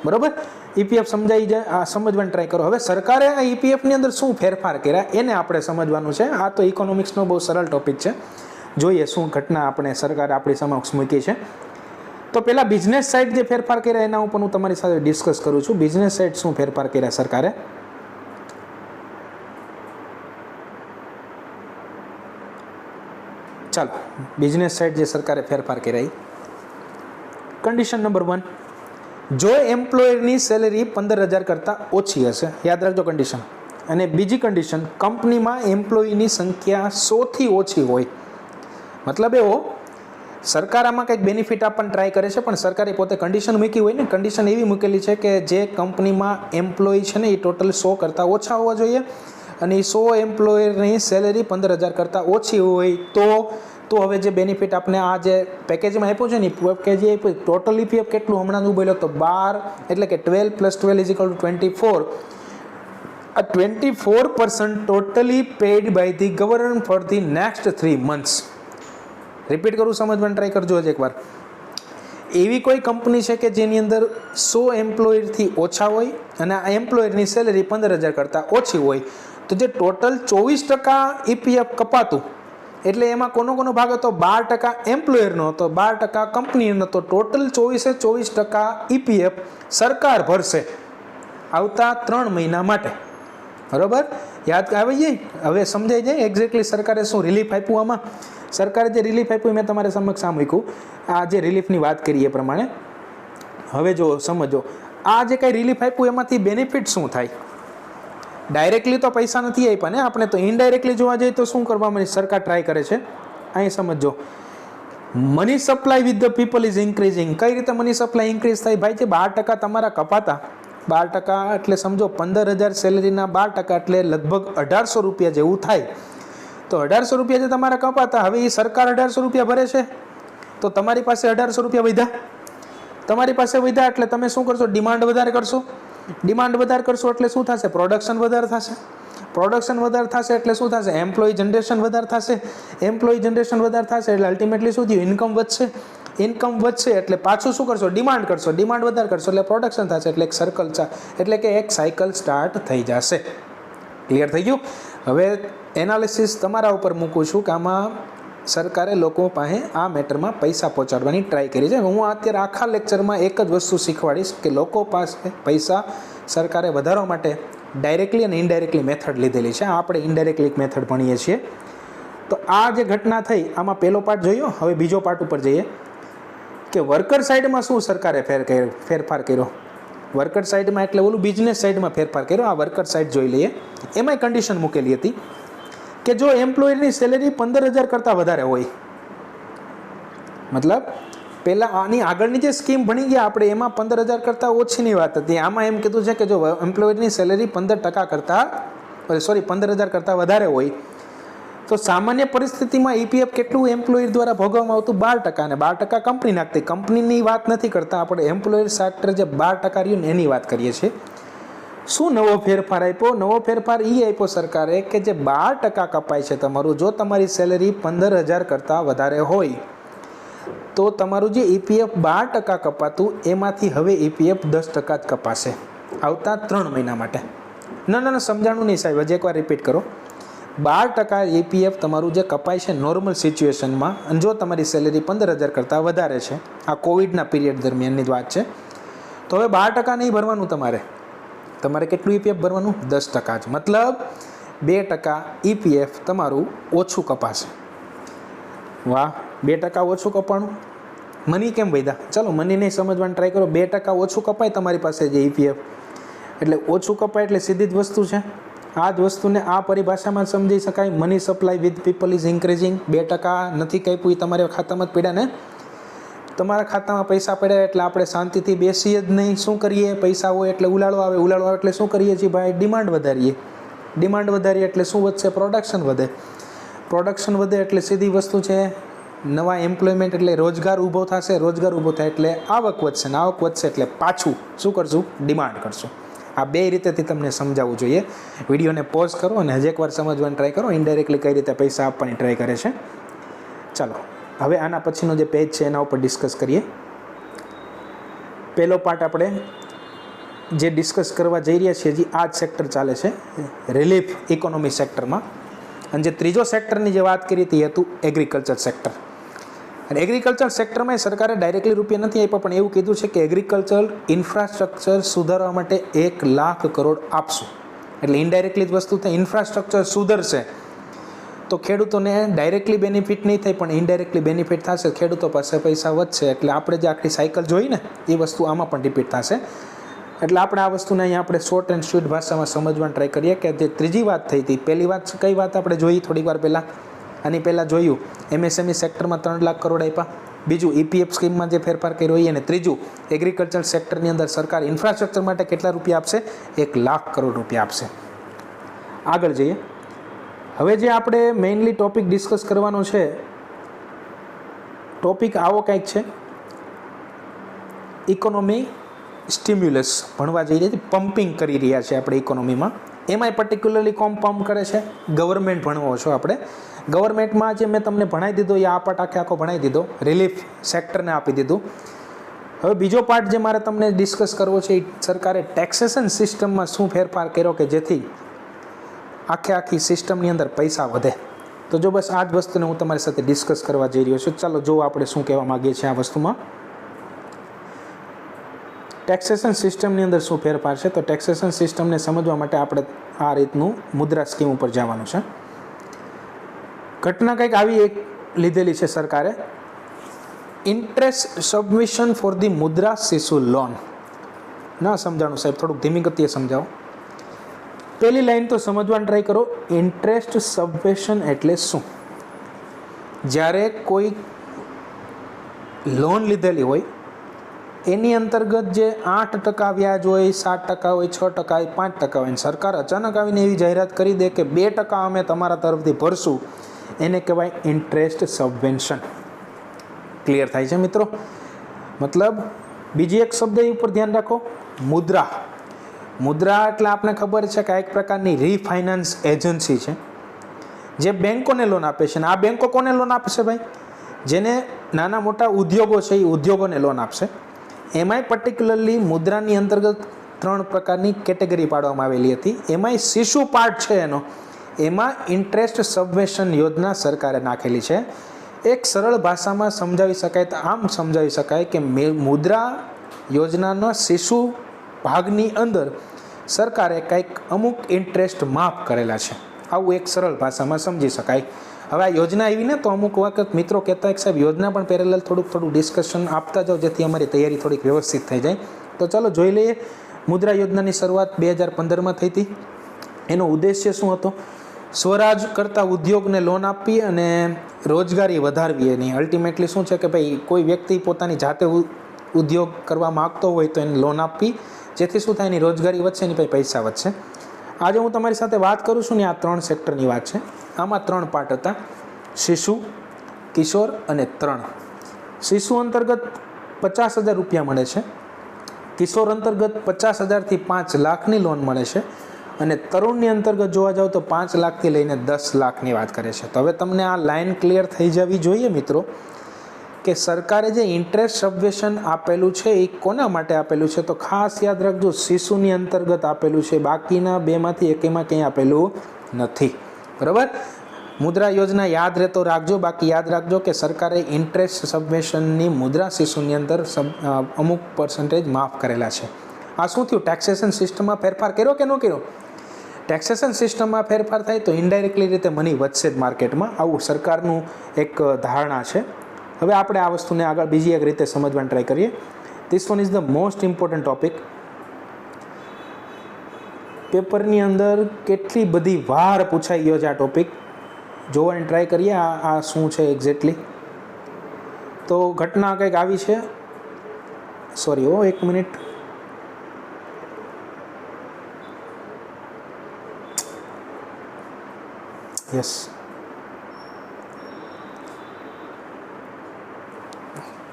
બરાબર? ઈપીએફ સમજાઈ જાય, આ સમજવાની ટ્રાય કરો. હવે સરકારે આ ઈપીએફની અંદર શું ફેરફાર કર્યા એને આપણે સમજવાનું છે. આ તો ઇકોનોમિક્સનો બહુ સરળ ટોપિક છે. જોઈએ શું ઘટના આપણે સરકારે આપણી સમક્ષ મૂકી છે. તો પહેલાં બિઝનેસ સાઇડ જે ફેરફાર કર્યા એના ઉપર હું તમારી સાથે ડિસ્કસ કરું છું. બિઝનેસ સાઇડ શું ફેરફાર કર્યા સરકારે? ચાલો, બિઝનેસ સાઇડ જે સરકારે ફેરફાર કર્યા. કન્ડિશન નંબર 1, જો એમ્પ્લોયરની સેલેરી 15,000 કરતાં ઓછી હશે, યાદ રાખજો કન્ડિશન. અને બીજી કન્ડિશન, કંપનીમાં એમ્પ્લોયીની સંખ્યા 100થી ઓછી હોય. મતલબ એવો, સરકાર આમાં કંઈક બેનિફિટ આપવાની ટ્રાય કરે છે, પણ સરકારે પોતે કન્ડિશન મૂકી હોય ને. કન્ડિશન એવી મૂકેલી છે કે જે કંપનીમાં એમ્પ્લોયી છે ને એ ટોટલ 100 કરતાં ઓછા હોવા જોઈએ અને એ 100 એમ્પ્લોયરની સેલેરી 15,000 કરતાં ઓછી હોય તો હવે જે બેનિફિટ આપણે આ જે પેકેજમાં આપ્યું છે ને પેકેજ આપ્યું, ટોટલ ઈપીએફ કેટલું હમણાં હું બોલ્યો તો 12, એટલે કે 12 + 12 = 24. આ 24% totally paid by the government for the next 3 months. Repeat કરું, સમજવાનું ટ્રાય કરજો હજી એકવાર. એવી કોઈ કંપની છે કે જેની અંદર 100 એમ્પ્લોયરથી ઓછા હોય અને આ એમ્પ્લોયરની સેલેરી 15,000 કરતાં ઓછી હોય, તો જે ટોટલ 24% ઈપીએફ કપાતું, એટલે એમાં કોનો ભાગ હતો? 12% એમ્પ્લોયરનો હતો, 12% કંપનીનો હતો. ટોટલ 24% ઈપીએફ સરકાર ભરશે આવતા 3 મહિના માટે. બરાબર? યાદ આવી જાય? હવે સમજાઈ જાય એક્ઝેક્ટલી સરકારે શું રિલીફ આપ્યું આમાં? સરકારે જે રિલીફ આપ્યું મેં તમારે સમક્ષ આ મૂક્યું. આ જે રિલીફની વાત કરીએ એ પ્રમાણે હવે જો સમજો, આ જે કંઈ રિલીફ આપ્યું એમાંથી બેનિફિટ શું થાય? ડાયરેક્ટલી તો પૈસા નથી આપ્યા ને આપણે, તો ઇનડાયરેક્ટલી જોવા જઈએ તો શું કરવામાં સરકાર ટ્રાય કરે છે? અહીં સમજો, money supply with the people is increasing. કઈ રીતે મની સપ્લાય ઇન્ક્રીઝ થાય? ભાઈ, જે 12% તમારા કપાતા, 12% એટલે સમજો 15,000 સેલેરીના 12% એટલે લગભગ 1,800 રૂપિયા જેવું થાય. તો 1,800 રૂપિયા જે તમારા કપાતા, હવે એ સરકાર 1,800 રૂપિયા ભરે છે, તો તમારી પાસે 1,800 રૂપિયા વધ્યા. તમારી પાસે વધ્યા એટલે તમે શું કરશો? ડિમાન્ડ વધારે કરશો. ડિમાન્ડ વધારે કરશો એટલે શું થશે? પ્રોડક્શન વધારે થશે. પ્રોડક્શન વધારે થશે એટલે શું થશે? એમ્પ્લોય જનરેશન વધારે થશે. એમ્પ્લોય જનરેશન વધારે થશે એટલે અલ્ટિમેટલી શું થયું? ઇન્કમ વધશે. ઇન્કમ વધશે એટલે પાછું શું કરશો? ડિમાન્ડ કરશો. ડિમાન્ડ વધારે કરશો એટલે પ્રોડક્શન થશે, એટલે એક સર્કલ, એટલે કે એક સાયકલ સ્ટાર્ટ થઈ જશે. ક્લિયર થઈ ગયું? હવે એનાલિસિસ તમારા ઉપર મૂકું છું કે આમાં સરકારે લોકો પાસે આ મેટરમાં પૈસા પહોંચાડવાની ટ્રાય કરી છે. હું અત્યારે આખા લેક્ચરમાં એક જ વસ્તુ શીખવાડીશ કે લોકો પાસે પૈસા સરકારે વધારવા માટે ડાયરેક્ટલી અને ઇનડાયરેક્ટલી મેથડ લીધેલી છે. આપણે ઇનડાયરેક્ટલી મેથડ ભણીએ છીએ. તો આ જે ઘટના થઈ આમાં પહેલો પાર્ટ જોયો. હવે બીજો પાર્ટ ઉપર જઈએ કે વર્કર સાઈડમાં શું સરકારે ફેરફાર કર્યો. વર્કર સાઈડમાં એટલે ઓલું બિઝનેસ સાઈડમાં ફેરફાર કર્યો. આ વર્કર સાઈડ જોઈ લઈએ. એમાંય કન્ડિશન મૂકેલી હતી કે જો એમ્પ્લોયરની સેલેરી 15,000 કરતાં વધારે હોય, મતલબ પહેલાં આની આગળની જે સ્કીમ ભણી ગયા આપણે એમાં 15,000 કરતાં ઓછીની વાત હતી. આમાં એમ કીધું છે કે જો એમ્પ્લોયરની સેલેરી 15,000 કરતાં વધારે હોય તો સામાન્ય પરિસ્થિતિમાં ઈપીએફ કેટલું એમ્પ્લોયર દ્વારા ભોગવવામાં આવતું? 12%, અને 12% કંપની નાખતી. કંપનીની વાત નથી કરતા આપણે, એમ્પ્લોયર સેક્ટર જે 12% રહ્યું ને એની વાત કરીએ છીએ. શું નવો ફેરફાર આપ્યો? નવો ફેરફાર એ આપ્યો સરકારે કે જે 12% કપાય છે તમારું, જો તમારી સેલેરી 15,000 કરતાં વધારે હોય તો તમારું જે ઈપીએફ 12% કપાતું એમાંથી હવે ઈપીએફ 10% જ કપાશે આવતા 3 મહિના માટે. ના સમજાણું નહીં સાહેબ, હજી એકવાર રિપીટ કરો. 12% ઈપીએફ તમારું જે કપાય છે નોર્મલ સિચ્યુએશનમાં, અને જો તમારી સેલેરી 15,000 કરતાં વધારે છે, આ કોવિડના પીરિયડ દરમિયાનની જ વાત છે, તો હવે 12% નહીં ભરવાનું તમારે કેટલું ઈપીએફ ભરવાનું? 10% જ. મતલબ 2% ઈપીએફ તમારું ઓછું કપાશે. વાહ, 2% ઓછું કપાણું. મની કેમ વધ્યા? ચાલો મની નહીં સમજવાનું ટ્રાય કરો. 2% ઓછું કપાય તમારી પાસે જે ઈપીએફ, એટલે ઓછું કપાય એટલે સીધી જ વસ્તુ છે. આ જ વસ્તુને આ પરિભાષામાં સમજી શકાય. Money supply with people is increasing. 2% નથી કાપ્યું એ તમારા ખાતામાં જ પડ્યા ને, તમારા ખાતામાં પૈસા પડ્યા એટલે આપણે શાંતિથી બેસીએ જ નહીં. શું કરીએ? પૈસા હોય એટલે ઉલાળો આવે એટલે શું કરીએ છીએ ભાઈ? ડિમાન્ડ વધારીએ એટલે શું વધશે? પ્રોડક્શન વધે એટલે સીધી વસ્તુ છે નવા એમ્પ્લોયમેન્ટ એટલે રોજગાર ઊભો થશે. રોજગાર ઊભો થાય એટલે આવક વધશે, ને આવક વધશે એટલે પાછું શું કરશું? ડિમાન્ડ કરશું. આ બે રીતેથી તમને સમજાવવું જોઈએ. વિડીયોને પોઝ કરો અને હજી એકવાર સમજવાની ટ્રાય કરો ઇનડાયરેક્ટલી કઈ રીતે પૈસા આપવાની ટ્રાય કરે છે. ચાલો હવે આના પછીનો જે પેજ છે એના ઉપર ડિસ્કસ કરીએ. પહેલો પાર્ટ આપણે જે ડિસ્કસ કરવા જઈ રહ્યા છીએ હજી આ જ સેક્ટર ચાલે છે, રિલીફ ઇકોનોમી સેક્ટરમાં. અને જે ત્રીજો સેક્ટરની જે વાત કરી હતી હતું એગ્રીકલ્ચર સેક્ટર. અને એગ્રીકલ્ચર સેક્ટરમાં સરકારે ડાયરેક્ટલી રૂપિયા નથી આપ્યા, પણ એવું કીધું છે કે એગ્રીકલ્ચર ઇન્ફ્રાસ્ટ્રક્ચર સુધારવા માટે 1 લાખ કરોડ આપશું. એટલે ઇનડાયરેક્ટલી જ વસ્તુ થાય. ઇન્ફ્રાસ્ટ્રક્ચર સુધરશે તો ખેડૂતોને ડાયરેક્ટલી બેનિફિટ નહીં થાય, પણ ઇનડાયરેક્ટલી બેનિફિટ થશે. ખેડૂતો પાસે પૈસા વધશે એટલે આપણે જે આખી સાયકલ જોઈ ને એ વસ્તુ આમાં પણ રિપીટ થશે. એટલે આપણે આ વસ્તુને અહીંયા આપણે શોર્ટ એન્ડ સ્વીટ ભાષામાં સમજવાની ટ્રાય કરીએ કે જે ત્રીજી વાત થઈ હતી, પહેલી વાત કઈ વાત આપણે જોઈ થોડીક વાર પહેલાં, આની પહેલાં જોયું એમએસએમઈ સેક્ટરમાં 3 લાખ કરોડ આપ્યા. બીજું ઈપીએફ સ્કીમમાં જે ફેરફાર કર્યો એ, અને ત્રીજું એગ્રીકલ્ચર સેક્ટરની અંદર સરકાર ઇન્ફ્રાસ્ટ્રક્ચર માટે કેટલા રૂપિયા આપશે? 1 લાખ કરોડ રૂપિયા આપશે. આગળ જઈએ. હવે જે આપણે મેઇનલી ટોપિક ડિસ્કસ કરવાનો છે, ટોપિક આવો કંઈક છે, ઇકોનોમી સ્ટિમ્યુલસ ભણવા જઈ રહ્યા છે, પમ્પિંગ કરી રહ્યા છે આપણે ઇકોનોમીમાં. એમાંય પર્ટિક્યુલરલી કોમ પમ્પ કરે છે? ગવર્મેન્ટ ભણવો છો આપણે. ગવર્મેન્ટમાં જે મેં તમને ભણાવી દીધો એ આ પાર્ટ આખો ભણાવી દીધો, રિલીફ સેક્ટરને આપી દીધું. હવે બીજો પાર્ટ જે મારે તમને ડિસ્કસ કરવો છે એ સરકારે ટેક્સેશન સિસ્ટમમાં શું ફેરફાર કર્યો કે જેથી આખી સિસ્ટમની અંદર પૈસા વધે. તો જો બસ આ જ વસ્તુને હું તમારી સાથે ડિસ્કસ કરવા જઈ રહ્યો છું. ચાલો જો આપણે શું કહેવા માગીએ છીએ આ વસ્તુમાં. ટેક્સેશન સિસ્ટમની અંદર શું ફેરફાર છે? તો ટેક્સેશન સિસ્ટમને સમજવા માટે આપણે આ રીતનું મુદ્રા સ્કીમ ઉપર જવાનું છે. ઘટના કંઈક આવી એક લીધેલી છે સરકારે, ઇન્ટરેસ્ટ સબમિશન ફોર ધી મુદ્રા શિશુ લોન. ના સમજાણું સાહેબ, થોડુંક ધીમી ગતિએ સમજાવો. પહેલી લાઈન તો સમજવાની ટ્રાય કરો. ઇન્ટરેસ્ટ સબમિશન એટલે શું? જ્યારે કોઈ લોન લીધેલી હોય એની અંતર્ગત જે 8% વ્યાજ હોય, 7% હોય, 6% હોય, 5% હોય, સરકાર અચાનક આવીને એવી જાહેરાત કરી દે કે 2% અમે તમારા તરફથી ભરશું, એને કહેવાય ઇન્ટરેસ્ટ સબવેન્શન. ક્લિયર થાય છે મિત્રો? મતલબ બીજી એક શબ્દ એ ઉપર ધ્યાન રાખો, મુદ્રા. મુદ્રા એટલે આપણે ખબર છે કે આ એક પ્રકારની રીફાઇનાન્સ એજન્સી છે જે બેંકોને લોન આપે છે. અને આ બેંકો કોને લોન આપશે ભાઈ? જેને નાના મોટા ઉદ્યોગો છે એ ઉદ્યોગોને લોન આપશે. એમાંય પર્ટિક્યુલરલી મુદ્રાની અંતર્ગત 3 પ્રકારની કેટેગરી પાડવામાં આવેલી હતી. એમાંય શિશુ પાર્ટ છે એનો, એમાં ઇન્ટરેસ્ટ સબવેન્શન યોજના સરકારે નાખેલી છે. એક સરળ ભાષામાં સમજાવી શકાય તો આમ સમજાવી શકાય કે મુદ્રા યોજનાના શિશુ ભાગની અંદર સરકારે કંઈક અમુક ઇન્ટરેસ્ટ માફ કરેલા છે. આવું એક સરળ ભાષામાં સમજી શકાય. હવે આ યોજના આવી ને તો અમુક વખત મિત્રો કહેતા કે સાહેબ યોજના પણ પેરેલલ થોડુંક ડિસ્કશન આપતા જાઓ જેથી અમારી તૈયારી થોડીક વ્યવસ્થિત થઈ જાય. તો ચાલો જોઈ લઈએ. મુદ્રા યોજનાની શરૂઆત 2015માં થઈ હતી. એનો ઉદ્દેશ્ય શું હતો? સ્વરાજ કરતા ઉદ્યોગને લોન આપવી અને રોજગારી વધારવી. એની અલ્ટિમેટલી શું છે કે ભાઈ કોઈ વ્યક્તિ પોતાની જાતે ઉદ્યોગ કરવા માગતો હોય તો એને લોન આપવી, જેથી શું થાય, એની રોજગારી વધશે, એની પછી પૈસા વધશે. આજે હું તમારી સાથે વાત કરું છું ને આ 3 સેક્ટરની વાત છે. આમાં 3 પાર્ટ હતા, શિશુ, કિશોર અને તરણ. શિશુ અંતર્ગત 50,000 રૂપિયા મળે છે, કિશોર અંતર્ગત 50,000થી 5 લાખની લોન મળે છે અને તરુણની અંતર્ગત જોવા જાવ તો 5 લાખથી લઈને 10 લાખની વાત કરે છે. તો હવે તમને આ લાઈન ક્લિયર થઈ જવી જોઈએ મિત્રો કે સરકારે જે ઇન્ટરેસ્ટ સબવેશન આપેલું છે એ કોના માટે આપેલું છે. તો ખાસ યાદ રાખજો, શિશુની અંતર્ગત આપેલું છે, બાકીના બેમાંથી એકેમાં કંઈ આપેલું નથી. બરાબર, મુદ્રા યોજના યાદ રહેતો રાખજો. બાકી યાદ રાખજો કે સરકારે ઇન્ટરેસ્ટ સબવેશનની મુદ્રા શિશુની અંદર અમુક પર્સન્ટેજ માફ કરેલા છે. આ શું થયું, ટેક્સેશન સિસ્ટમમાં ફેરફાર કર્યો કે ન કર્યો? ટેક્સેશન સિસ્ટમમાં ફેરફાર થાય તો ઇનડાયરેક્ટલી રીતે મની વધશે જ માર્કેટમાં, આવું સરકારનું એક ધારણા છે. હવે આપણે આ વસ્તુને આગળ બીજી એક રીતે સમજવાની ટ્રાય કરીએ. This one is the most important topic. પેપરની અંદર કેટલી બધી વાર પૂછાઈ ગયો છે આ ટોપિક, જોવાની ટ્રાય કરીએ આ શું છે એક્ઝેક્ટલી. તો ઘટના કંઈક આવી છે, સોરી એક મિનિટ, યસ,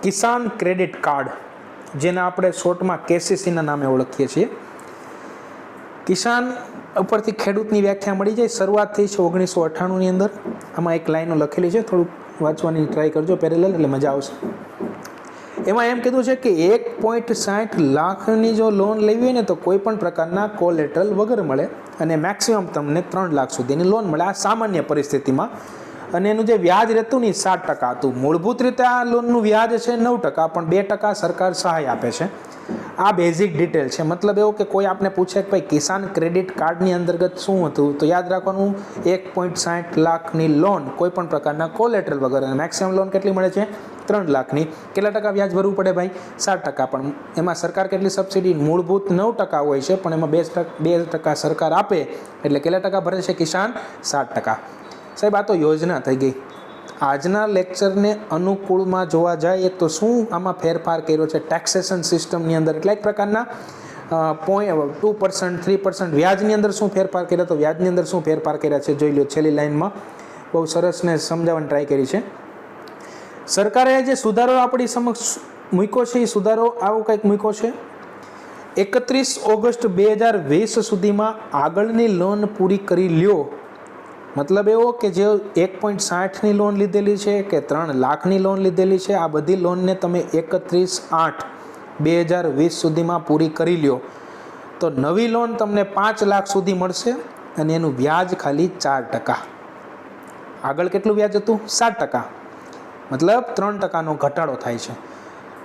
કિસાન ક્રેડિટ કાર્ડ, જેને આપણે શોર્ટમાં કેસીસીના નામે ઓળખીએ છીએ. કિસાન ઉપરથી ખેડૂતની વ્યાખ્યા મળી જાય. શરૂઆત થઈ છે 1998ની અંદર. આમાં એક લાઈનો લખેલી છે, થોડુંક વાંચવાની ટ્રાય કરજો પેરેલલ, એટલે મજા આવશે. એમાં એમ કીધું છે કે 1.60 લાખની જો લોન લેવી હોય ને તો કોઈ પણ પ્રકારના કોલેટરલ વગર મળે અને મેક્સિમમ તમને 3 લાખ સુધીની લોન મળે, આ સામાન્ય પરિસ્થિતિમાં. અને એનું જે વ્યાજ રહેતું ને 7% હતું. મૂળભૂત રીતે આ લોનનું વ્યાજ છે 9%, પણ 2% સરકાર સહાય આપે છે. આ બેઝિક ડિટેલ છે. મતલબ એવો કે કોઈ આપને પૂછે કે ભાઈ કિસાન ક્રેડિટ કાર્ડની અંતર્ગત શું હતું, તો યાદ રાખવાનું 1.60 લાખની લોન કોઈ પણ પ્રકારના કોલેટરલ વગર, અને મેક્સિમમ લોન કેટલી મળે છે 3 લાખની. કેટલા ટકા વ્યાજ ભરવું પડે ભાઈ? 7%. પણ એમાં સરકાર કેટલી સબસિડી? મૂળભૂત 9% હોય છે, પણ એમાં 2% સરકાર આપે, એટલે કેટલા ટકા ભરે છે કિસાન? 7%. સાહેબ આ તો યોજના થઈ ગઈ. આજના લેક્ચરને અનુકૂળમાં જોવા જાય તો શું આમાં ફેરફાર કર્યો છે ટેક્સેશન સિસ્ટમની અંદર, એટલે એક પ્રકારના 2%, 3% વ્યાજની અંદર શું ફેરફાર કર્યા, તો વ્યાજની અંદર શું ફેરફાર કર્યા છે જોઈ લો. છેલ્લી લાઈનમાં બહુ સરસ ને સમજાવવાની ટ્રાય કરી છે. સરકારે જે સુધારો આપણી સમક્ષ મૂક્યો છે, એ સુધારો આવો કંઈક મૂક્યો છે. 31 ઓગસ્ટ 2020 સુધીમાં આગળની લોન પૂરી કરી લ્યો. મતલબ એવો કે જે 1.60ની લોન લીધેલી છે કે 3 લાખની લોન લીધેલી છે, આ બધી લોનને તમે 31/8/2020 સુધીમાં પૂરી કરી લ્યો તો નવી લોન તમને 5 લાખ સુધી મળશે અને એનું વ્યાજ ખાલી 4%. આગળ કેટલું વ્યાજ હતું? 7%. મતલબ 3%નો ઘટાડો થાય છે.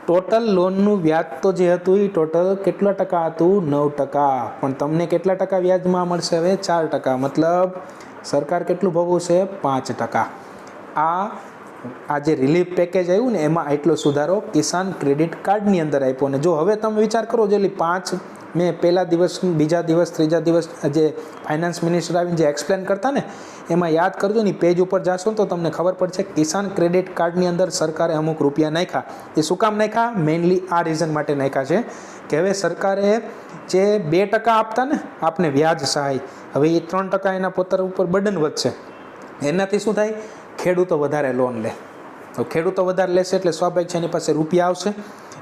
ટોટલ લોનનું વ્યાજ તો જે હતું એ ટોટલ કેટલા ટકા હતું? 9%. પણ તમને કેટલા ટકા વ્યાજમાં મળશે હવે? 4%. મતલબ સરકાર કેટલું ભોગવું છે? 5%. આ જે રિલીફ પેકેજ આવ્યું ને એમાં એટલો સુધારો કિસાન ક્રેડિટ કાર્ડની અંદર આપ્યો. ને જો હવે તમે વિચાર કરો, જે 5 મેં પહેલા દિવસ, બીજા દિવસ, ત્રીજા દિવસ જે ફાઇનાન્સ મિનિસ્ટર આવીને જે એક્સપ્લેન કરતા ને, એમાં યાદ કરજો ને, પેજ ઉપર જાશો તો તમને ખબર પડશે કિસાન ક્રેડિટ કાર્ડની અંદર સરકારે અમુક રૂપિયા નાખ્યા. એ શું કામ નાખ્યા? મેઇનલી આ રીઝન માટે નાખ્યા છે કે હવે સરકારે જે 2% આપતા ને આપને વ્યાજ સહાય, હવે એ 3% એના પોતા ઉપર બર્ડન વધશે. એનાથી શું થાય? ખેડૂતો વધારે લોન લે. તો ખેડૂતો વધારે લેશે એટલે સ્વાભાવિક છે એની પાસે રૂપિયા આવશે.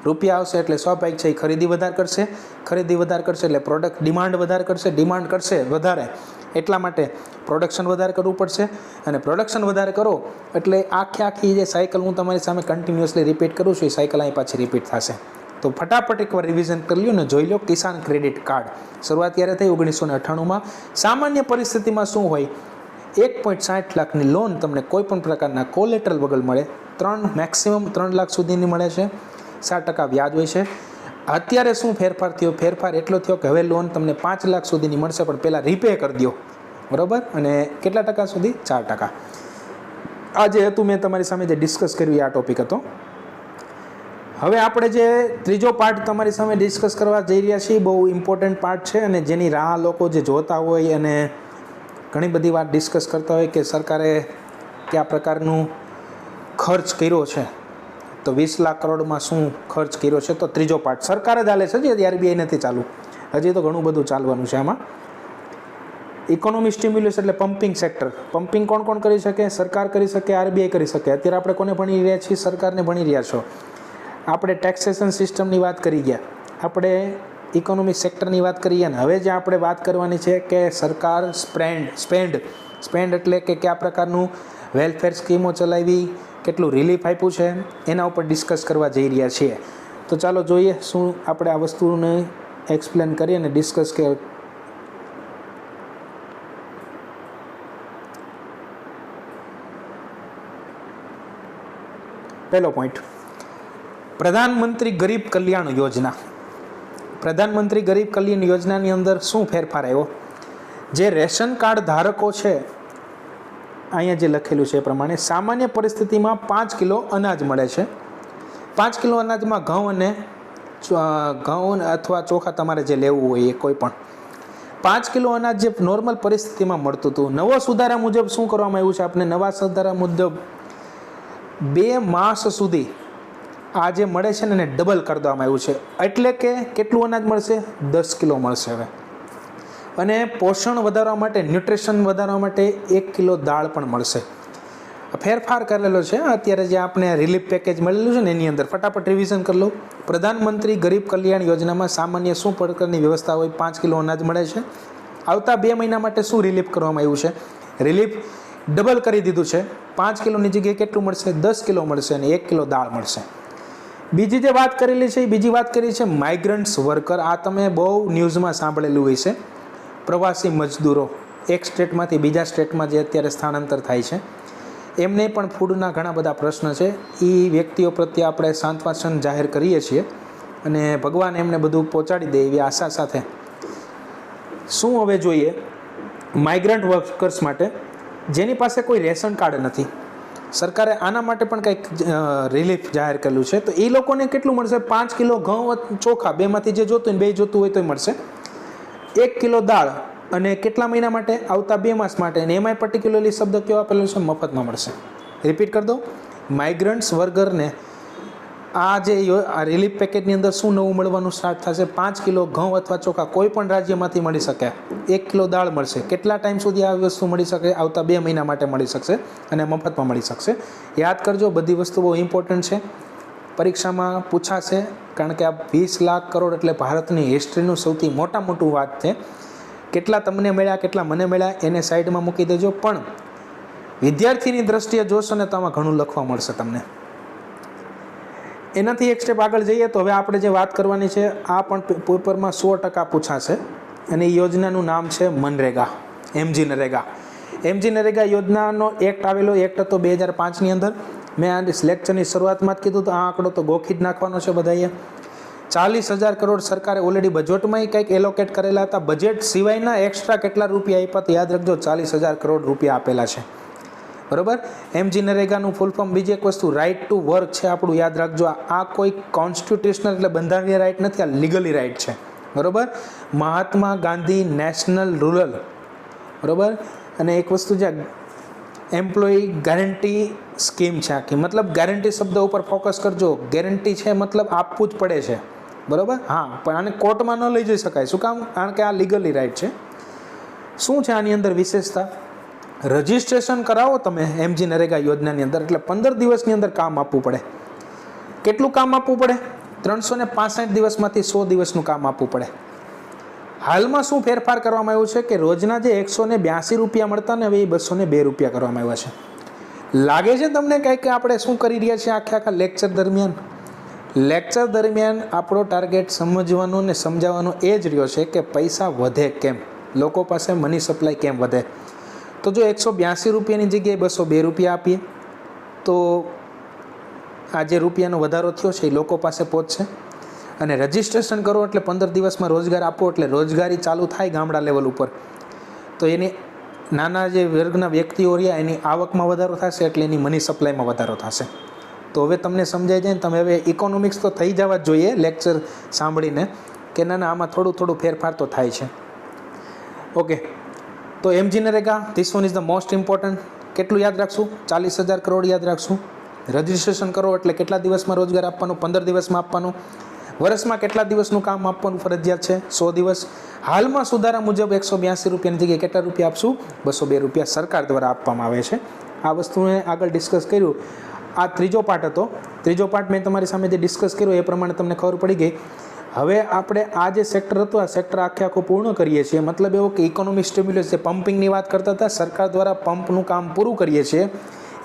રૂપિયા આવશે એટલે સ્વાભાવિક છે એ ખરીદી વધારે કરશે. ખરીદી વધારે કરશે એટલે પ્રોડક્ટ ડિમાન્ડ વધારે કરશે. ડિમાન્ડ કરશે વધારે એટલા માટે પ્રોડક્શન વધારે કરવું પડશે. અને પ્રોડક્શન વધારે કરો એટલે આખી જે સાયકલ હું તમારી સામે કન્ટિન્યુઅસલી રિપીટ કરું છું, એ સાયકલ અહીં પાછી રિપીટ થશે. તો ફટાફટ એકવાર રિવિઝન કરી લ્યો ને જોઈ લો. કિસાન ક્રેડિટ કાર્ડ શરૂઆત ત્યારે થઈ 1998માં. સામાન્ય પરિસ્થિતિમાં શું હોય? 1.60 લાખની લોન તમને કોઈ પણ પ્રકારના કોલેટરલ વગર મળે. મેક્સિમમ 3 લાખ સુધીની મળે છે. 7% વ્યાજ હોય છે. અત્યારે શું ફેરફાર થયો? ફેરફાર એટલો થયો કે હવે લોન તમને 5 લાખ સુધીની મળશે, પણ પહેલાં રીપે કરી દો. બરાબર? અને કેટલા ટકા સુધી? 4%. આ જે હતું મેં તમારી સામે જે ડિસ્કસ કર્યું આ ટોપિક હતો. હવે આપણે જે ત્રીજો પાર્ટ તમારી સામે ડિસ્કસ કરવા જઈ રહ્યા છીએ, બહુ ઇમ્પોર્ટન્ટ પાર્ટ છે અને જેની રાહ લોકો જે જોતા હોય અને ઘણી બધી વાત ડિસ્કસ કરતા હોય કે સરકારે કયા પ્રકારનું ખર્ચ કર્યો છે, તો 20 લાખ કરોડમાં શું ખર્ચ કર્યો છે. તો ત્રીજો પાર્ટ સરકાર જ હાલે છે, હજી RBI નથી ચાલુ, હજી તો ઘણું બધું ચાલવાનું છે આમાં. ઇકોનોમી સ્ટિમ્યુલસ એટલે પમ્પિંગ સેક્ટર. પમ્પિંગ કોણ કોણ કરી શકે? સરકાર કરી શકે, RBI કરી શકે. અત્યારે આપણે કોને ભણી રહ્યા છીએ? સરકારને ભણી રહ્યા છો. આપણે ટેક્સેશન સિસ્ટમની વાત કરી ગયા, આપણે ઇકોનોમિક સેક્ટરની વાત કરી ગયા, ને હવે જે આપણે વાત કરવાની છે કે સરકાર સ્પેન્ડ એટલે કે કયા પ્રકારનું વેલફેર સ્કીમો ચલાવી, કેટલું રિલીફ આપ્યું છે, એના ઉપર ડિસ્કસ કરવા જઈ રહ્યા છીએ. તો ચાલો જોઈએ શું આપણે આ વસ્તુને એક્સપ્લેન કરીએ અને ડિસ્કસ કે પહેલો પોઈન્ટ, પ્રધાનમંત્રી ગરીબ કલ્યાણ યોજના. પ્રધાનમંત્રી ગરીબ કલ્યાણ યોજનાની અંદર શું ફેરફાર આવ્યો? જે રેશન કાર્ડ ધારકો છે, અહીંયા જે લખેલું છે એ પ્રમાણે સામાન્ય પરિસ્થિતિમાં 5 કિલો અનાજ મળે છે. 5 કિલો અનાજમાં ઘઉં અથવા ચોખા તમારે જે લેવું હોય એ કોઈ પણ 5 કિલો અનાજ જે નોર્મલ પરિસ્થિતિમાં મળતું હતું. નવો સુધારા મુજબ શું કરવામાં આવ્યું છે? આપણે નવા સુધારા મુજબ 2 માસ સુધી આ જે મળે છે ને એને ડબલ કરી દેવામાં આવ્યું છે. એટલે કે કેટલું અનાજ મળશે? 10 કિલો મળશે હવે. અને પોષણ વધારવા માટે, ન્યુટ્રિશન વધારવા માટે 1 કિલો દાળ પણ મળશે. ફેરફાર કરેલો છે અત્યારે જે આપણે રિલીફ પેકેજ મળેલું છે ને એની અંદર. ફટાફટ રિવિઝન કરી લઉં. પ્રધાનમંત્રી ગરીબ કલ્યાણ યોજનામાં સામાન્ય શું પ્રકારની વ્યવસ્થા હોય? 5 કિલો અનાજ મળે છે. આવતા 2 મહિના માટે શું રિલીફ કરવામાં આવ્યું છે? રિલીફ ડબલ કરી દીધું છે. 5 કિલોની જગ્યાએ કેટલું મળશે? 10 કિલો મળશે અને 1 કિલો દાળ મળશે. બીજી જે વાત કરેલી છે એ બીજી વાત કરી છે માઇગ્રન્ટ્સ વર્કર. આ તમે બહુ ન્યૂઝમાં સાંભળેલું હોય છે. પ્રવાસી મજદૂરો એક સ્ટેટમાંથી બીજા સ્ટેટમાં જે અત્યારે સ્થળાંતર થાય છે, એમને પણ ફૂડના ઘણા બધા પ્રશ્ન છે. એ વ્યક્તિઓ પ્રત્યે આપણે સાંત્વના જાહેર કરીએ છીએ અને ભગવાન એમને બધું પહોંચાડી દે એવી આશા સાથે. શું હવે જોઈએ માઇગ્રન્ટ વર્કર્સ માટે જેની પાસે કોઈ રેશન કાર્ડ નથી, સરકારે આના માટે પણ કંઈક રિલીફ જાહેર કરેલું છે. તો એ લોકોને કેટલું મળશે? 5 કિલો ઘઉં, ચોખા, બેમાંથી જે જોતું હોય, 2 જોતું હોય તો મળશે. 1 કિલો દાળ અને કેટલા મહિના માટે? આવતા 2 માસ માટે. અને એમાંય પર્ટિક્યુલરલી શબ્દ કેવો આપેલો છે? મફતમાં મળશે. રિપીટ કરી દો. માઇગ્રન્ટ્સ વર્કરને આ જે રિલીફ પેકેજની અંદર શું નવું મળવાનું સ્ટાર્ટ થશે? 5 કિલો ઘઉં અથવા ચોખા કોઈ પણ રાજ્યમાંથી મળી શકે. 1 કિલો દાળ મળશે. કેટલા ટાઈમ સુધી આ વસ્તુ મળી શકે? આવતા 2 મહિના માટે મળી શકશે અને મફતમાં મળી શકશે. યાદ કરજો, બધી વસ્તુ બહુ ઇમ્પોર્ટન્ટ છે, પરીક્ષામાં પૂછાશે. કારણ કે આ 20 લાખ કરોડ એટલે ભારતની હિસ્ટ્રીનું સૌથી મોટું વાત છે. કેટલા તમને મળ્યા, કેટલા મને મળ્યા એને સાઈડમાં મૂકી દેજો. પણ વિદ્યાર્થીની દ્રષ્ટિએ જોશો ને તો આમાં ઘણું લખવા મળશે તમને. એનાથી એક સ્ટેપ આગળ જઈએ તો હવે આપણે જે વાત કરવાની છે આ પણ પેપરમાં 100% પૂછાશે. અને એ યોજનાનું નામ છે મનરેગા, MG નરેગા. MG નરેગા યોજનાનો એક્ટ આવેલો. એક્ટ હતો 2005ની અંદર. મેં આ લેક્ચરની શરૂઆતમાં જ કીધું તો આ આંકડો તો ગોખી જ નાખવાનો છે બધાએ. 40,000 કરોડ સરકારે ઓલરેડી બજેટમાં કંઈક એલોકેટ કરેલા હતા. બજેટ સિવાયના એક્સ્ટ્રા કેટલા રૂપિયા આપ્યા તો યાદ રાખજો, 40,000 કરોડ રૂપિયા આપેલા છે. બરાબર. MG નરેગાનું ફૂલ ફોર્મ. બીજી એક વસ્તુ, રાઇટ ટુ વર્ક છે આપણું, યાદ રાખજો. આ કોઈ કોન્સ્ટિટ્યુશનલ એટલે બંધારણીય રાઇટ નથી, આ લીગલી રાઇટ છે. બરાબર. મહાત્મા ગાંધી નેશનલ રૂરલ, બરાબર. અને એક વસ્તુ જે એમ્પ્લોય ગેરંટી સ્કીમ છે આખી, મતલબ ગેરંટી શબ્દ ઉપર ફોકસ કરજો. ગેરંટી છે મતલબ આપવું જ પડે છે. બરાબર. હા, પણ આને કોર્ટમાં ન લઈ જઈ શકાય. શું કામ? કારણ કે આ લીગલી રાઇટ છે. શું છે આની અંદર વિશેષતા? રજિસ્ટ્રેશન કરાવો તમે MG નરેગા યોજનાની અંદર એટલે 15 દિવસની અંદર કામ આપવું પડે. કેટલું કામ આપવું પડે? 365 દિવસમાંથી 100 દિવસનું કામ આપવું પડે. હાલમાં શું ફેરફાર કરવામાં આવ્યું છે કે રોજના જે 182 રૂપિયા મળતા ને હવે એ 202 રૂપિયા કરવામાં આવ્યા છે. લાગે છે તમને કંઈક આપણે શું કરી રહ્યા છીએ આખા લેક્ચર દરમિયાન? લેક્ચર દરમિયાન આપણો ટાર્ગેટ સમજવાનો ને સમજાવવાનો એ જ રહ્યો છે કે પૈસા વધે કેમ, લોકો પાસે મની સપ્લાય કેમ વધે. તો જો 182 રૂપિયાની જગ્યાએ 202 રૂપિયા આપીએ તો આ જે રૂપિયાનો વધારો થયો છે એ લોકો પાસે પહોંચશે. અને રજિસ્ટ્રેશન કરો એટલે 15 દિવસમાં રોજગાર આપો એટલે રોજગારી ચાલુ થાય ગામડા લેવલ ઉપર. તો એની નાના જે વર્ગના વ્યક્તિઓ રહ્યા એની આવકમાં વધારો થશે એટલે એની મની સપ્લાયમાં વધારો થશે. તો હવે તમને સમજાઈ જાય ને, તમે હવે ઇકોનોમિક્સ તો થઈ જવા જ જોઈએ લેક્ચર સાંભળીને કે ના આમાં થોડું ફેરફાર તો થાય છે. ઓકે. તો MG NREGA, this one is the most important. કેટલું યાદ રાખશું? 40,000 કરોડ યાદ રાખશું. રજિસ્ટ્રેશન કરો એટલે કેટલા દિવસમાં રોજગાર આપવાનું? 15 દિવસમાં આપવાનું. વર્ષમાં કેટલા દિવસનું કામ આપવાનું ફરજિયાત છે? 100 દિવસ. હાલમાં સુધારા મુજબ 182 રૂપિયાની જગ્યાએ કેટલા રૂપિયા આપશું? 202 રૂપિયા સરકાર દ્વારા આપવામાં આવે છે. આ વસ્તુને આગળ ડિસ્કસ કર્યું. આ ત્રીજો પાર્ટ હતો. ત્રીજો પાર્ટ મેં તમારી સામે જે ડિસ્કસ કર્યો એ પ્રમાણે તમને ખબર પડી ગઈ. હવે આપણે આ જે સેક્ટર હતું આ સેક્ટર આખું પૂર્ણ કરીએ છીએ. મતલબ એવો કે ઇકોનોમિક સ્ટિમ્યુલસ, જે પમ્પિંગની વાત કરતા હતા, સરકાર દ્વારા પંપનું કામ પૂરું કરીએ છીએ.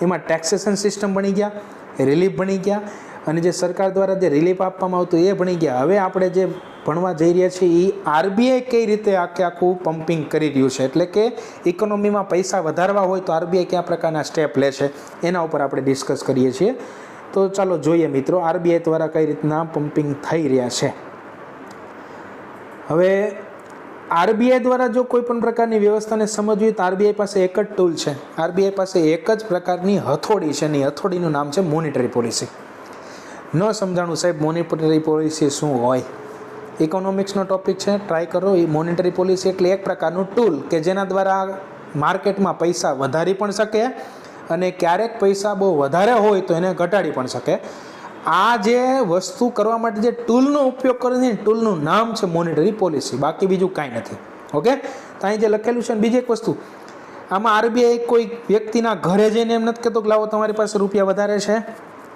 એમાં ટેક્સેશન સિસ્ટમ બની ગયા, રિલીફ બની ગયા, અને જે સરકાર દ્વારા જે રિલીફ આપવામાં આવતું એ ભણી ગયા. હવે આપણે જે ભણવા જઈ રહ્યા છીએ એ આરબીઆઈ કઈ રીતે આખું પમ્પિંગ કરી રહ્યું છે, એટલે કે ઇકોનોમીમાં પૈસા વધારવા હોય તો આરબીઆઈ કયા પ્રકારના સ્ટેપ લે છે એના ઉપર આપણે ડિસ્કસ કરીએ છીએ. તો ચાલો જોઈએ મિત્રો આરબીઆઈ દ્વારા કઈ રીતના પમ્પિંગ થઈ રહ્યા છે. હવે આરબીઆઈ દ્વારા જો કોઈ પણ પ્રકારની વ્યવસ્થાને સમજવી તો આરબીઆઈ પાસે એક જ ટૂલ છે. આરબીઆઈ પાસે એક જ પ્રકારની હથોડી છે, અને હથોડીનું નામ છે મોનિટરી પોલિસી. ન સમજાણું સાહેબ મોનિટરી પોલિસી શું હોય? ઇકોનોમિક્સનો ટોપિક છે, ટ્રાય કરો. એ મોનિટરી પોલિસી એટલે એક પ્રકારનું ટૂલ કે જેના દ્વારા માર્કેટમાં પૈસા વધારી પણ શકે અને ક્યારેક પૈસા બહુ વધારે હોય તો એને ઘટાડી પણ શકે. આ જે વસ્તુ કરવા માટે જે ટૂલનો ઉપયોગ કરે છે ટૂલનું નામ છે મોનિટરી પોલિસી, બાકી બીજું કાંઈ નથી. ઓકે, તો અહીં જે લખેલું છે. બીજી એક વસ્તુ, આમાં આરબીઆઈ કોઈ વ્યક્તિના ઘરે જઈને એમ નથી કહેતો કે લાવો તમારી પાસે રૂપિયા વધારે છે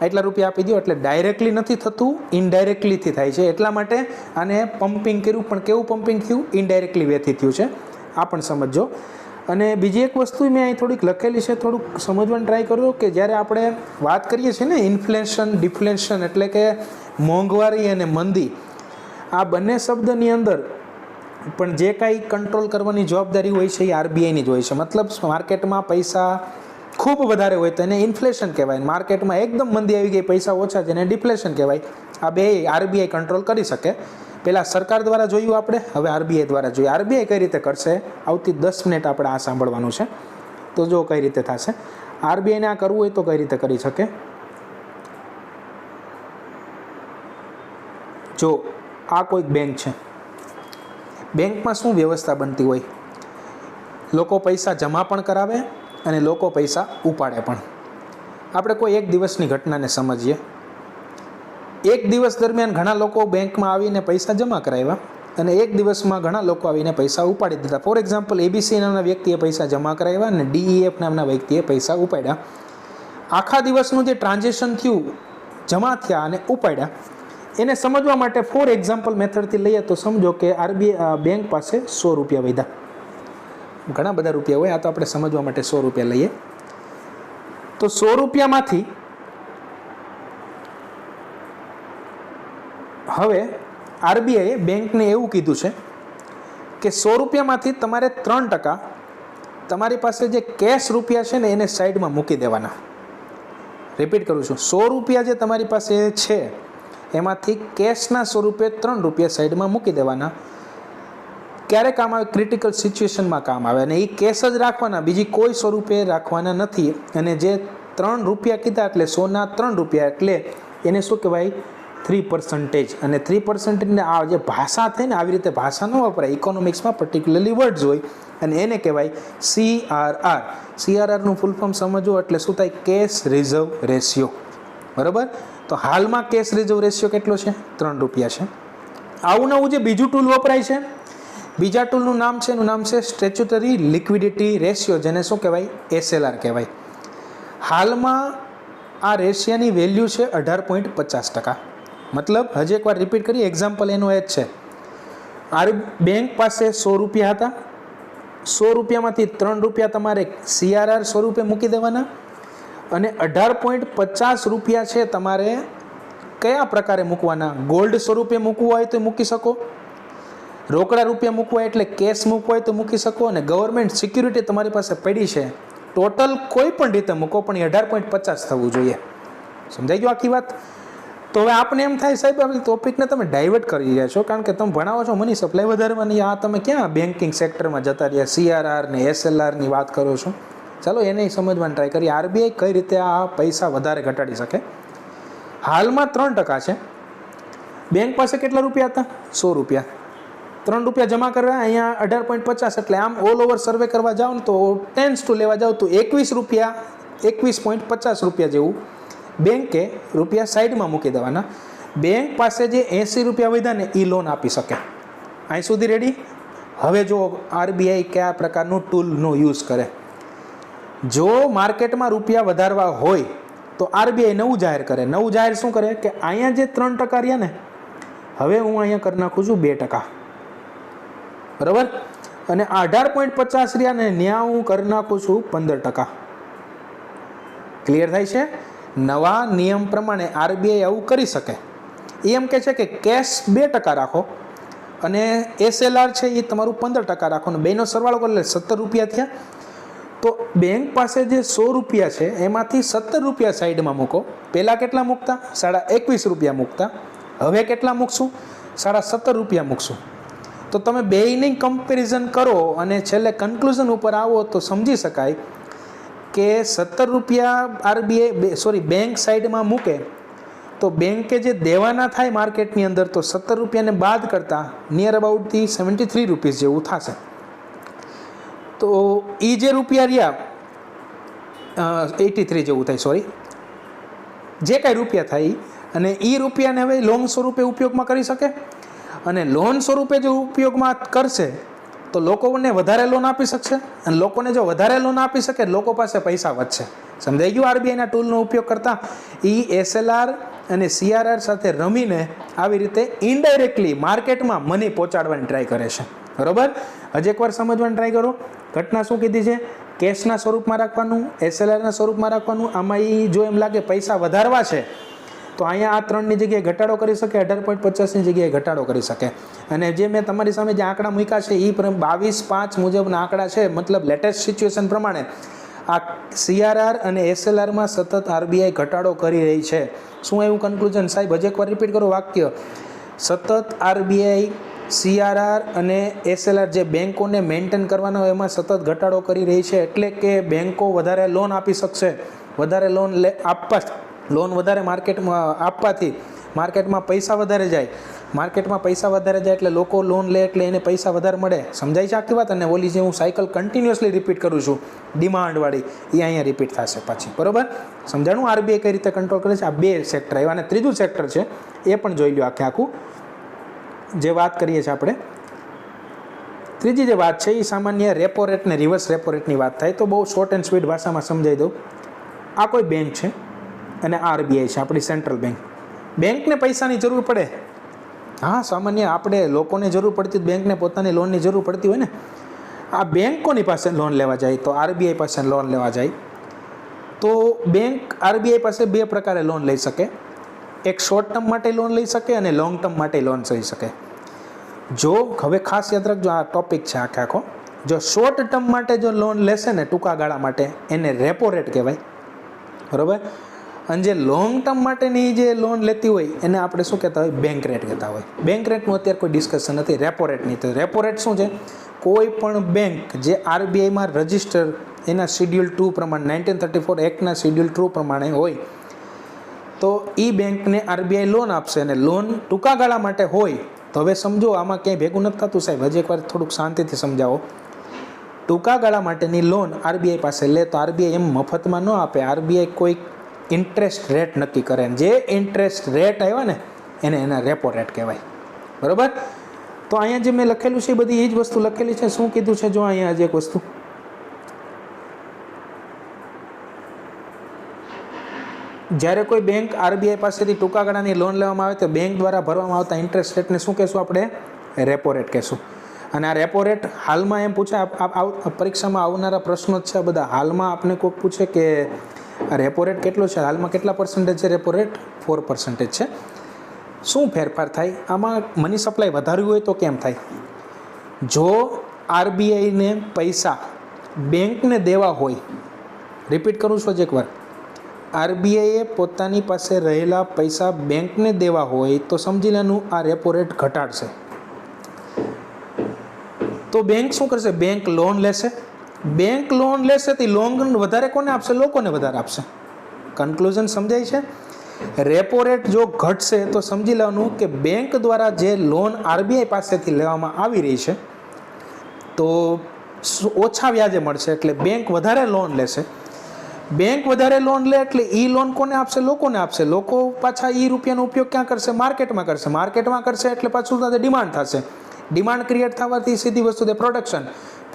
એટલા રૂપિયા આપી દો, એટલે ડાયરેક્ટલી નથી થતું, ઇનડાયરેક્ટલીથી થાય છે. એટલા માટે આને પમ્પિંગ કર્યું, પણ કેવું પમ્પિંગ થયું? ઇનડાયરેક્ટલી વેથી થયું છે. આ પણ સમજો. અને બીજી એક વસ્તુ મેં અહીં થોડીક લખેલી છે, થોડુંક સમજવાની ટ્રાય કરો કે જ્યારે આપણે વાત કરીએ છીએ ને ઇન્ફ્લેશન ડિફ્લેશન, એટલે કે મોંઘવારી અને મંદી, આ બંને શબ્દની અંદર પણ જે કાંઈ કંટ્રોલ કરવાની જવાબદારી હોય છે એ આરબીઆઈની જ હોય છે. મતલબ માર્કેટમાં પૈસા ખૂબ વધારે હોય તો એને ઇન્ફ્લેશન કહેવાય, માર્કેટમાં એકદમ મંદી આવી ગઈ, પૈસા ઓછા છે એને ડિફ્લેશન કહેવાય. આ બે આરબીઆઈ કંટ્રોલ કરી શકે. પહેલાં સરકાર દ્વારા જોયું આપણે, હવે આરબીઆઈ દ્વારા જોઈએ. આરબીઆઈ કઈ રીતે કરશે? આવતી 10 મિનિટ આપણે આ સાંભળવાનું છે. તો જો કઈ રીતે થશે. આરબીઆઈને આ કરવું હોય તો કઈ રીતે કરી શકે. જો આ કોઈક બેંક છે, બેંકમાં શું વ્યવસ્થા બનતી હોય? લોકો પૈસા જમા પણ કરાવે અને લોકો પૈસા ઉપાડે પણ. આપણે કોઈ એક દિવસની ઘટનાને સમજીએ. એક દિવસ દરમિયાન ઘણા લોકો બેંકમાં આવીને પૈસા જમા કરાવ્યા અને એક દિવસમાં ઘણા લોકો આવીને પૈસા ઉપાડી દીધા. ફોર એક્ઝામ્પલ, એબીસી નામના વ્યક્તિએ પૈસા જમા કરાવ્યા અને ડીઈએફ નામના વ્યક્તિએ પૈસા ઉપાડ્યા. આખા દિવસનું જે ટ્રાન્ઝેક્શન થયું, જમા થયા અને ઉપાડ્યા, એને સમજવા માટે ફોર એક્ઝામ્પલ મેથડથી લઈએ તો સમજો કે આરબીઆઈ બેંક પાસે 100 રૂપિયા વધ્યા. ઘણા બધા રૂપિયા હોય, આ તો આપણે સમજવા માટે 100 રૂપિયા લઈએ. તો 100 રૂપિયામાંથી હવે આરબીઆઈએ બેંકને એવું કીધું છે કે 100 રૂપિયામાંથી તમારે 3% તમારી પાસે જે કેશ રૂપિયા છે ને એને સાઈડમાં મૂકી દેવાના. રિપીટ કરું છું, 100 રૂપિયા જે તમારી પાસે છે એમાંથી કેશના સ્વરૂપે 3 રૂપિયા સાઈડમાં મૂકી દેવાના. ક્યારે કામ આવે? ક્રિટિકલ સિચ્યુએશનમાં કામ આવે. અને એ કેશ જ રાખવાના, બીજી કોઈ સ્વરૂપે રાખવાના નથી. અને જે 3 રૂપિયા કીધા એટલે 100ના 3 રૂપિયા એટલે એને શું કહેવાય? 3%. અને 3% આ જે ભાષા થઈ ને આવી રીતે ભાષા ન વપરાય. ઇકોનોમિક્સમાં પર્ટિક્યુલરલી વર્ડ્સ હોય અને એને કહેવાય CRR. CRRનું ફૂલ ફોર્મ સમજો એટલે શું થાય? Cache reserve ratio. બરાબર? તો હાલમાં કેશ રિઝર્વ રેશિયો કેટલો છે? 3 રૂપિયા છે. આવું નવું જે બીજું ટૂલ વપરાય છે, બીજા ટૂલનું નામ છે, એનું નામ છે સ્ટેચ્યુટરી લિક્વિડિટી રેશિયો, જેને શું કહેવાય? SLR કહેવાય. હાલમાં આ રેશિયાની વેલ્યુ છે 18.50%. મતલબ હજી એકવાર રિપીટ કરીએ, એક્ઝામ્પલ એનું એ જ છે. બેંક પાસે 100 રૂપિયા હતા, 100 રૂપિયામાંથી 3 રૂપિયા તમારે CRR સ્વરૂપે મૂકી દેવાના અને 18.50 રૂપિયા છે તમારે કયા પ્રકારે મૂકવાના? ગોલ્ડ સ્વરૂપે મૂકવું હોય તો મૂકી શકો, રોકડા રૂપિયા મૂકવા એટલે કેશ મૂકવા હોય તો મૂકી શકો, અને ગવર્મેન્ટ સિક્યુરિટી તમારી પાસે પડી છે, ટોટલ કોઈ પણ રીતે મૂકો પણ 18.50 થવું જોઈએ. સમજાઈ ગયું આખી વાત? તો હવે આપને એમ થાય સાહેબ આપણે ટોપિકને તમે ડાયવર્ટ કરી રહ્યા છો, કારણ કે તમે ભણાવો છો મની સપ્લાય વધારવાની, આ તમે ક્યાં બેન્કિંગ સેક્ટરમાં જતા રહ્યા? CRR ને SLRની વાત કરો છો. ચાલો એને સમજવાની ટ્રાય કરીએ. આરબીઆઈ કઈ રીતે આ પૈસા વધારે ઘટાડી શકે. હાલમાં 3% છે. બેંક પાસે કેટલા રૂપિયા હતા? 100 રૂપિયા. 3 રૂપિયા જમા કરવા, અહીંયા 18.50, એટલે આમ ઓલ ઓવર સર્વે કરવા જાઓ ને તો 10 લેવા જાઓ તો 21.50 રૂપિયા જેવું બેંકે રૂપિયા સાઈડમાં મૂકી દેવાના. બેંક પાસે જે 80 રૂપિયા વધ્યા ને એ લોન આપી શકે. અહીં સુધી રેડી? હવે જો આરબીઆઈ કયા પ્રકારનું ટૂલનો યુઝ કરે. જો માર્કેટમાં રૂપિયા વધારવા હોય તો આરબીઆઈ નવું જાહેર કરે. નવું જાહેર શું કરે કે અહીંયા જે 3% રહ્યા ને, હવે હું અહીંયા કરી નાખું છું 2%, બરાબર? અને 18.50 રહ્યા ને ત્યાં હું કરી નાખું છું 15%. ક્લિયર થાય છે? નવા નિયમ પ્રમાણે આરબીઆઈ આવું કરી શકે. એ એમ કહે છે કે કેશ 2% રાખો અને એસએલઆર છે એ તમારું 15% રાખો ને બેનો સરવાળો કરો એટલે 17 રૂપિયા થયા. તો બેંક પાસે જે 100 રૂપિયા છે એમાંથી 17 રૂપિયા સાઈડમાં મૂકો. પહેલાં કેટલા મૂકતા? 21.5 રૂપિયા મૂકતા. હવે કેટલા મૂકશું? 17.5 રૂપિયા મૂકશું. તો તમે બેયની કમ્પેરિઝન કરો અને છેલ્લે કન્ક્લુઝન ઉપર આવો તો સમજી શકાય કે 17 રૂપિયા આરબીઆઈ બેંક સાઈડમાં મૂકે તો બેંકે જે દેવાના થાય માર્કેટની અંદર તો 17 રૂપિયાને બાદ કરતાં નિયર અબાઉટથી 73 રૂપીસ જેવું થશે. તો એ જે રૂપિયા રહ્યા 83 જેવું થાય, જે કાંઈ રૂપિયા થાય અને એ રૂપિયાને હવે લોન સ્વરૂપે ઉપયોગમાં કરી શકે. અને લોન સ્વરૂપે જો ઉપયોગમાં કરશે તો લોકોને વધારે લોન આપી શકશે અને લોકોને જો વધારે લોન આપી શકે લોકો પાસે પૈસા વધશે. સમજાઈ ગયું? આરબીઆઈના ટૂલનો ઉપયોગ કરતા એ એસએલઆર અને સીઆરઆર સાથે રમીને આવી રીતે ઇનડાયરેક્ટલી માર્કેટમાં મની પહોંચાડવાની ટ્રાય કરે છે. બરાબર? હજી એકવાર સમજવાની ટ્રાય કરો. ઘટના શું કીધી છે? કેશના સ્વરૂપમાં રાખવાનું, એસએલઆરના સ્વરૂપમાં રાખવાનું. આમાં એ જો એમ લાગે પૈસા વધારવા છે તો અહીંયા આ 3ની જગ્યાએ ઘટાડો કરી શકે, 18.50ની જગ્યાએ ઘટાડો કરી શકે. અને જે મેં તમારી સામે જે આંકડા મૂક્યા છે એ 22/5 મુજબના આંકડા છે. મતલબ લેટેસ્ટ સિચ્યુએશન પ્રમાણે આ સીઆરઆર અને એસએલઆરમાં સતત આરબીઆઈ ઘટાડો કરી રહી છે. શું એવું કન્ક્લુઝન? સાહેબ હજી એકવાર રિપીટ કરો વાક્ય. સતત આરબીઆઈ સીઆરઆર અને એસએલઆર જે બેન્કોને મેન્ટેન કરવાના હોય એમાં સતત ઘટાડો કરી રહી છે. એટલે કે બેન્કો વધારે લોન આપી શકશે. વધારે લોન વધારે માર્કેટમાં આપવાથી માર્કેટમાં પૈસા વધારે જાય. માર્કેટમાં પૈસા વધારે જાય એટલે લોકો લોન લે એટલે એને પૈસા વધારે મળે. સમજાય છે આખી વાત? અને ઓલી જે હું સાયકલ કન્ટિન્યુઅસલી રિપીટ કરું છું ડિમાન્ડવાળી, એ અહીંયા રિપીટ થશે પાછી. બરાબર? સમજાણું આરબીઆઈ કઈ રીતે કંટ્રોલ કરે છે? આ 2 સેક્ટર આવ્યા અને ત્રીજું સેક્ટર છે એ પણ જોઈ લો. આખું જે વાત કરીએ છીએ આપણે, ત્રીજી જે વાત છે એ સામાન્ય રેપો રેટ ને રિવર્સ રેપો રેટની વાત થાય તો બહુ શોર્ટ એન્ડ સ્વીટ ભાષામાં સમજાવી દઉં. આ કોઈ બેંક છે અને આરબીઆઈ છે, આપણી સેન્ટ્રલ બેંક. બેંકને પૈસાની જરૂર પડે. હા, સામાન્ય આપણે લોકોને જરૂર પડતી, બેંકને પોતાની લોનની જરૂર પડતી હોય ને. આ બેંક કોની પાસે લોન લેવા જાય? તો આરબીઆઈ પાસે લોન લેવા જાય. તો બેંક આરબીઆઈ પાસે 2 પ્રકારે લોન લઈ શકે. એક શોર્ટ ટર્મ માટે લોન લઈ શકે અને લોંગ ટર્મ માટે લોન લઈ શકે. જો હવે ખાસ યાદ રાખજો, આ ટોપિક છે આખો. જો શોર્ટ ટર્મ માટે જો લોન લેશે ને, ટૂંકા ગાળા માટે, એને રેપો રેટ કહેવાય. બરાબર? અને જે લોંગ ટર્મ માટેની જે લોન લેતી હોય એને આપણે શું કહેતા હોય? બેંક રેટ કહેતા હોય. બેંક રેટનું અત્યારે કોઈ ડિસ્કશન નથી, રેપો રેટની. તો રેપો રેટ શું છે? કોઈ પણ બેંક જે આરબીઆઈમાં રજિસ્ટર એના શિડ્યુલ 2 પ્રમાણે 1934 એક્ટના શિડ્યુલ 2 પ્રમાણે હોય તો એ બેંકને આરબીઆઈ લોન આપશે. અને લોન ટૂંકા ગાળા માટે હોય તો હવે સમજો આમાં ક્યાંય ભેગું નથી થતું સાહેબ, હજી એકવાર થોડુંક શાંતિથી સમજાવો. ટૂંકા ગાળા માટેની લોન આરબીઆઈ પાસે લે તો આરબીઆઈ એમ મફતમાં ન આપે. આરબીઆઈ કોઈ ઇન્ટરેસ્ટ રેટ નક્કી કરે. જે ઇન્ટરેસ્ટ રેટ આવ્યા ને એને એના રેપો રેટ કહેવાય. બરાબર? તો અહીંયા જે મેં લખેલું છે એ બધી એ જ વસ્તુ લખેલી છે. શું કીધું છે? જો અહીંયા હજી એક વસ્તુ, જ્યારે કોઈ બેંક આરબીઆઈ પાસેથી ટૂંકા ગાળાની લોન લેવામાં આવે તો બેંક દ્વારા ભરવામાં આવતા ઇન્ટરેસ્ટ રેટને શું કહેશું આપણે? રેપો રેટ કહેશું. અને આ રેપો રેટ હાલમાં એમ પૂછે, પરીક્ષામાં આવનારા પ્રશ્નો જ છે બધા. હાલમાં આપણે કોઈક પૂછે કે આ રેપો રેટ કેટલો છે, હાલમાં કેટલા પર્સન્ટેજ છે રેપો રેટ? 4% છે. શું ફેરફાર થાય આમાં? મની સપ્લાય વધારવી હોય તો કેમ થાય? જો આરબીઆઈને પૈસા બેંકને દેવા હોય, રિપીટ કરું છું જ એકવાર, આરબીઆઈએ પોતાની પાસે રહેલા પૈસા બેંકને દેવા હોય તો સમજી લેવાનું આ રેપો રેટ ઘટાડશે. તો બેંક શું કરશે? બેંક લોન લેશે. બેંક લોન લેશે તો લોન વધારે કોને આપશે? લોકોને વધારે આપશે. કન્ક્લુઝન સમજાય છે? રેપો રેટ જો ઘટશે તો સમજી લેવાનું કે બેંક દ્વારા જે લોન આરબીઆઈ પાસેથી લેવામાં આવી રહી છે તો ઓછા વ્યાજે મળશે, એટલે બેંક વધારે લોન લેશે. બેંક વધારે લોન લે એટલે એ લોન કોને આપશે? લોકોને આપશે. લોકો પાછા એ રૂપિયાનો ઉપયોગ ક્યાં કરશે? માર્કેટમાં કરશે. માર્કેટમાં કરશે એટલે પાછું સાથે ડિમાન્ડ થશે. ડિમાન્ડ ક્રિએટ થવાથી સીધી વસ્તુ છે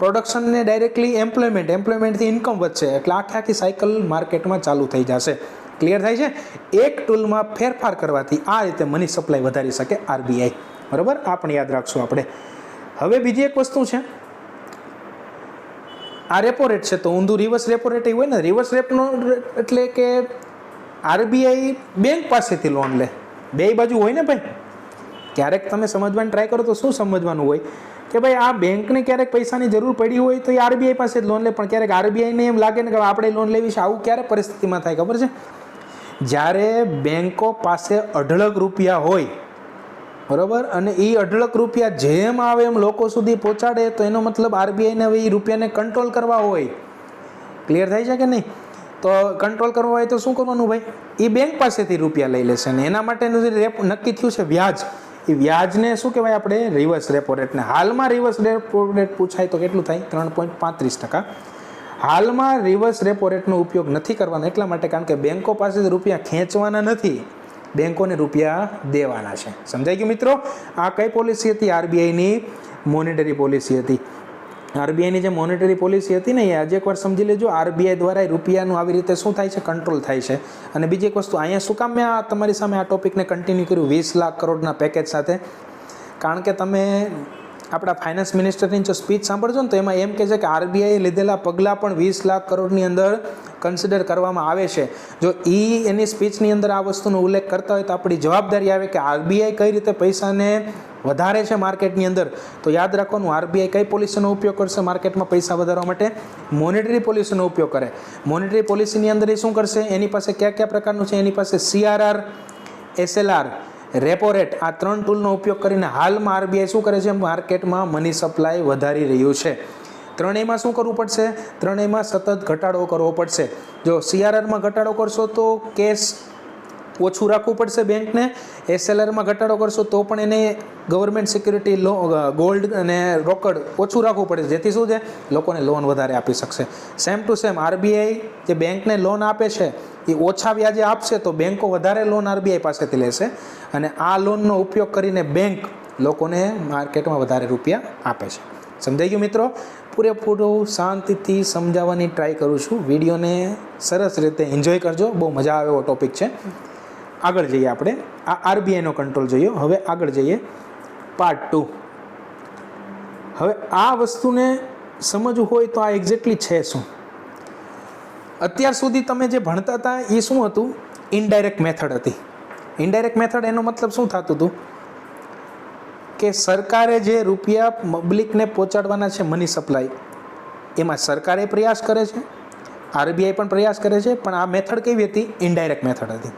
પ્રોડક્શનને ડાયરેક્ટલી એમ્પ્લોયમેન્ટથી ઇન્કમ વધશે એટલે આખી સાયકલ માર્કેટમાં ચાલુ થઈ જશે. ક્લિયર થાય છે? એક ટૂલમાં ફેરફાર કરવાથી આ રીતે મની સપ્લાય વધારી શકે આરબીઆઈ. બરાબર, આ પણ યાદ રાખશું આપણે. હવે બીજી એક વસ્તુ છે, આ રેપો રેટ છે તો ઊંધું રિવર્સ રેપો રેટ હોય ને. રિવર્સ રેપનો એટલે કે આરબીઆઈ બેંક પાસેથી લોન લે. બે બાજુ હોય ને ભાઈ. ક્યારેક તમે સમજવાની ટ્રાય કરો તો શું સમજવાનું હોય કે ભાઈ આ બેંકને ક્યારેક પૈસાની જરૂર પડી હોય તો એ આરબીઆઈ પાસે જ લોન લે, પણ ક્યારેક આરબીઆઈને એમ લાગે ને કે આપણે લોન લેવી છે. આવું ક્યારે પરિસ્થિતિમાં થાય ખબર છે? જ્યારે બેંકો પાસે અઢળક રૂપિયા હોય, બરાબર, અને એ અઢળક રૂપિયા જેમ આવે એમ લોકો સુધી પહોંચાડે તો એનો મતલબ આરબીઆઈને હવે એ રૂપિયાને કંટ્રોલ કરવા હોય. ક્લિયર થાય છે કે નહીં? તો કંટ્રોલ કરવા હોય તો શું કરવાનું ભાઈ? એ બેંક પાસેથી રૂપિયા લઈ લેશે ને એના માટેનું જે રેપ નક્કી થયું છે વ્યાજ, એ વ્યાજને શું કહેવાય આપણે? રિવર્સ રેપો રેટને. હાલમાં રિવર્સ રેપો રેટ પૂછાય તો કેટલું થાય? 3.35%. હાલમાં રિવર્સ રેપો રેટનો ઉપયોગ નથી કરવાનો એટલા માટે કારણ કે બેંકો પાસે રૂપિયા ખેંચવાના નથી, બેંકોને રૂપિયા દેવાના છે. સમજાઈ ગયું મિત્રો? આ કઈ પોલિસી હતી? આરબીઆઈની મોનેટરી પોલિસી હતી. આરબીઆઈની જે મોનેટરી પોલિસી હતી ને એ આજે એકવાર સમજી લેજો. આરબીઆઈ દ્વારા રૂપિયાનું આવી રીતે શું થાય છે? કંટ્રોલ થાય છે. અને બીજી એક વસ્તુ, અહીંયા શું કામ મેં તમારી સામે આ ટોપિકને કન્ટિન્યુ કર્યું 20 લાખ કરોડના પેકેજ સાથે? કારણ કે તમે આપણા ફાઇનાન્સ મિનિસ્ટરની જો સ્પીચ સાંભળજો ને તો એમાં એમ કહે છે કે આરબીઆઈએ લીધેલા પગલાં પણ 20 લાખ કરોડની અંદર કન્સિડર કરવામાં આવે છે. જો એની સ્પીચની અંદર આ વસ્તુનો ઉલ્લેખ કરતા હોય તો આપણી જવાબદારી આવે કે આરબીઆઈ કઈ રીતે પૈસાને વધારે છે માર્કેટની અંદર. તો યાદ રાખવાનું, આરબીઆઈ કઈ પોલિસીનો ઉપયોગ કરશે માર્કેટમાં પૈસા વધારવા માટે? મોનેટરી પોલિસીનો ઉપયોગ કરે. મોનેટરી પોલિસીની અંદર એ શું કરશે? એની પાસે કયા કયા પ્રકારનું છે? એની પાસે CRR, SLR, રેપો રેટ, આ 3 ટૂલનો ઉપયોગ કરીને હાલમાં આરબીઆઈ શું કરે છે? માર્કેટમાં મની સપ્લાય વધારી રહ્યું છે. ત્રણેયમાં શું કરવું પડશે? ત્રણેયમાં સતત ઘટાડો કરવો પડશે. જો CRRમાં ઘટાડો કરશો તો કેશ ઓછું રાખવું પડશે બેંકને. SLRમાં ઘટાડો કરશો તો પણ એને ગવર્મેન્ટ સિક્યુરિટી, ગોલ્ડ અને રોકડ ઓછું રાખવું પડે જેથી શું છે? લોકોને લોન વધારે આપી શકશે. સેમ ટુ સેમ આરબીઆઈ જે બેંકને લોન આપે છે એ ઓછા વ્યાજે આપશે તો બેંકો વધારે લોન આરબીઆઈ પાસેથી લેશે અને આ લોનનો ઉપયોગ કરીને બેંક લોકોને માર્કેટમાં વધારે રૂપિયા આપે છે. સમજાઈ ગયું મિત્રો? પૂરેપૂરું શાંતિથી સમજાવવાની ટ્રાય કરું છું. વિડીયોને સરસ રીતે એન્જોય કરજો, બહુ મજા આવે એવો ટોપિક છે. આગળ જઈએ આપણે. આ આરબીઆઈનો કંટ્રોલ જોઈએ. હવે આગળ જઈએ પાર્ટ 2. હવે આ વસ્તુને સમજવું હોય તો આ એક્ઝેક્ટલી છે શું? અત્યાર સુધી તમે જે ભણતા હતા એ શું હતું? ઇનડાયરેક્ટ મેથડ હતી. ઇનડાયરેક્ટ મેથડ એનો મતલબ શું થતું હતું કે સરકારે જે રૂપિયા પબ્લિકને પહોંચાડવાના છે મની સપ્લાય, એમાં સરકારે પ્રયાસ કરે છે, આરબીઆઈ પણ પ્રયાસ કરે છે, પણ આ મેથડ કેવી હતી? ઇનડાયરેક્ટ મેથડ હતી.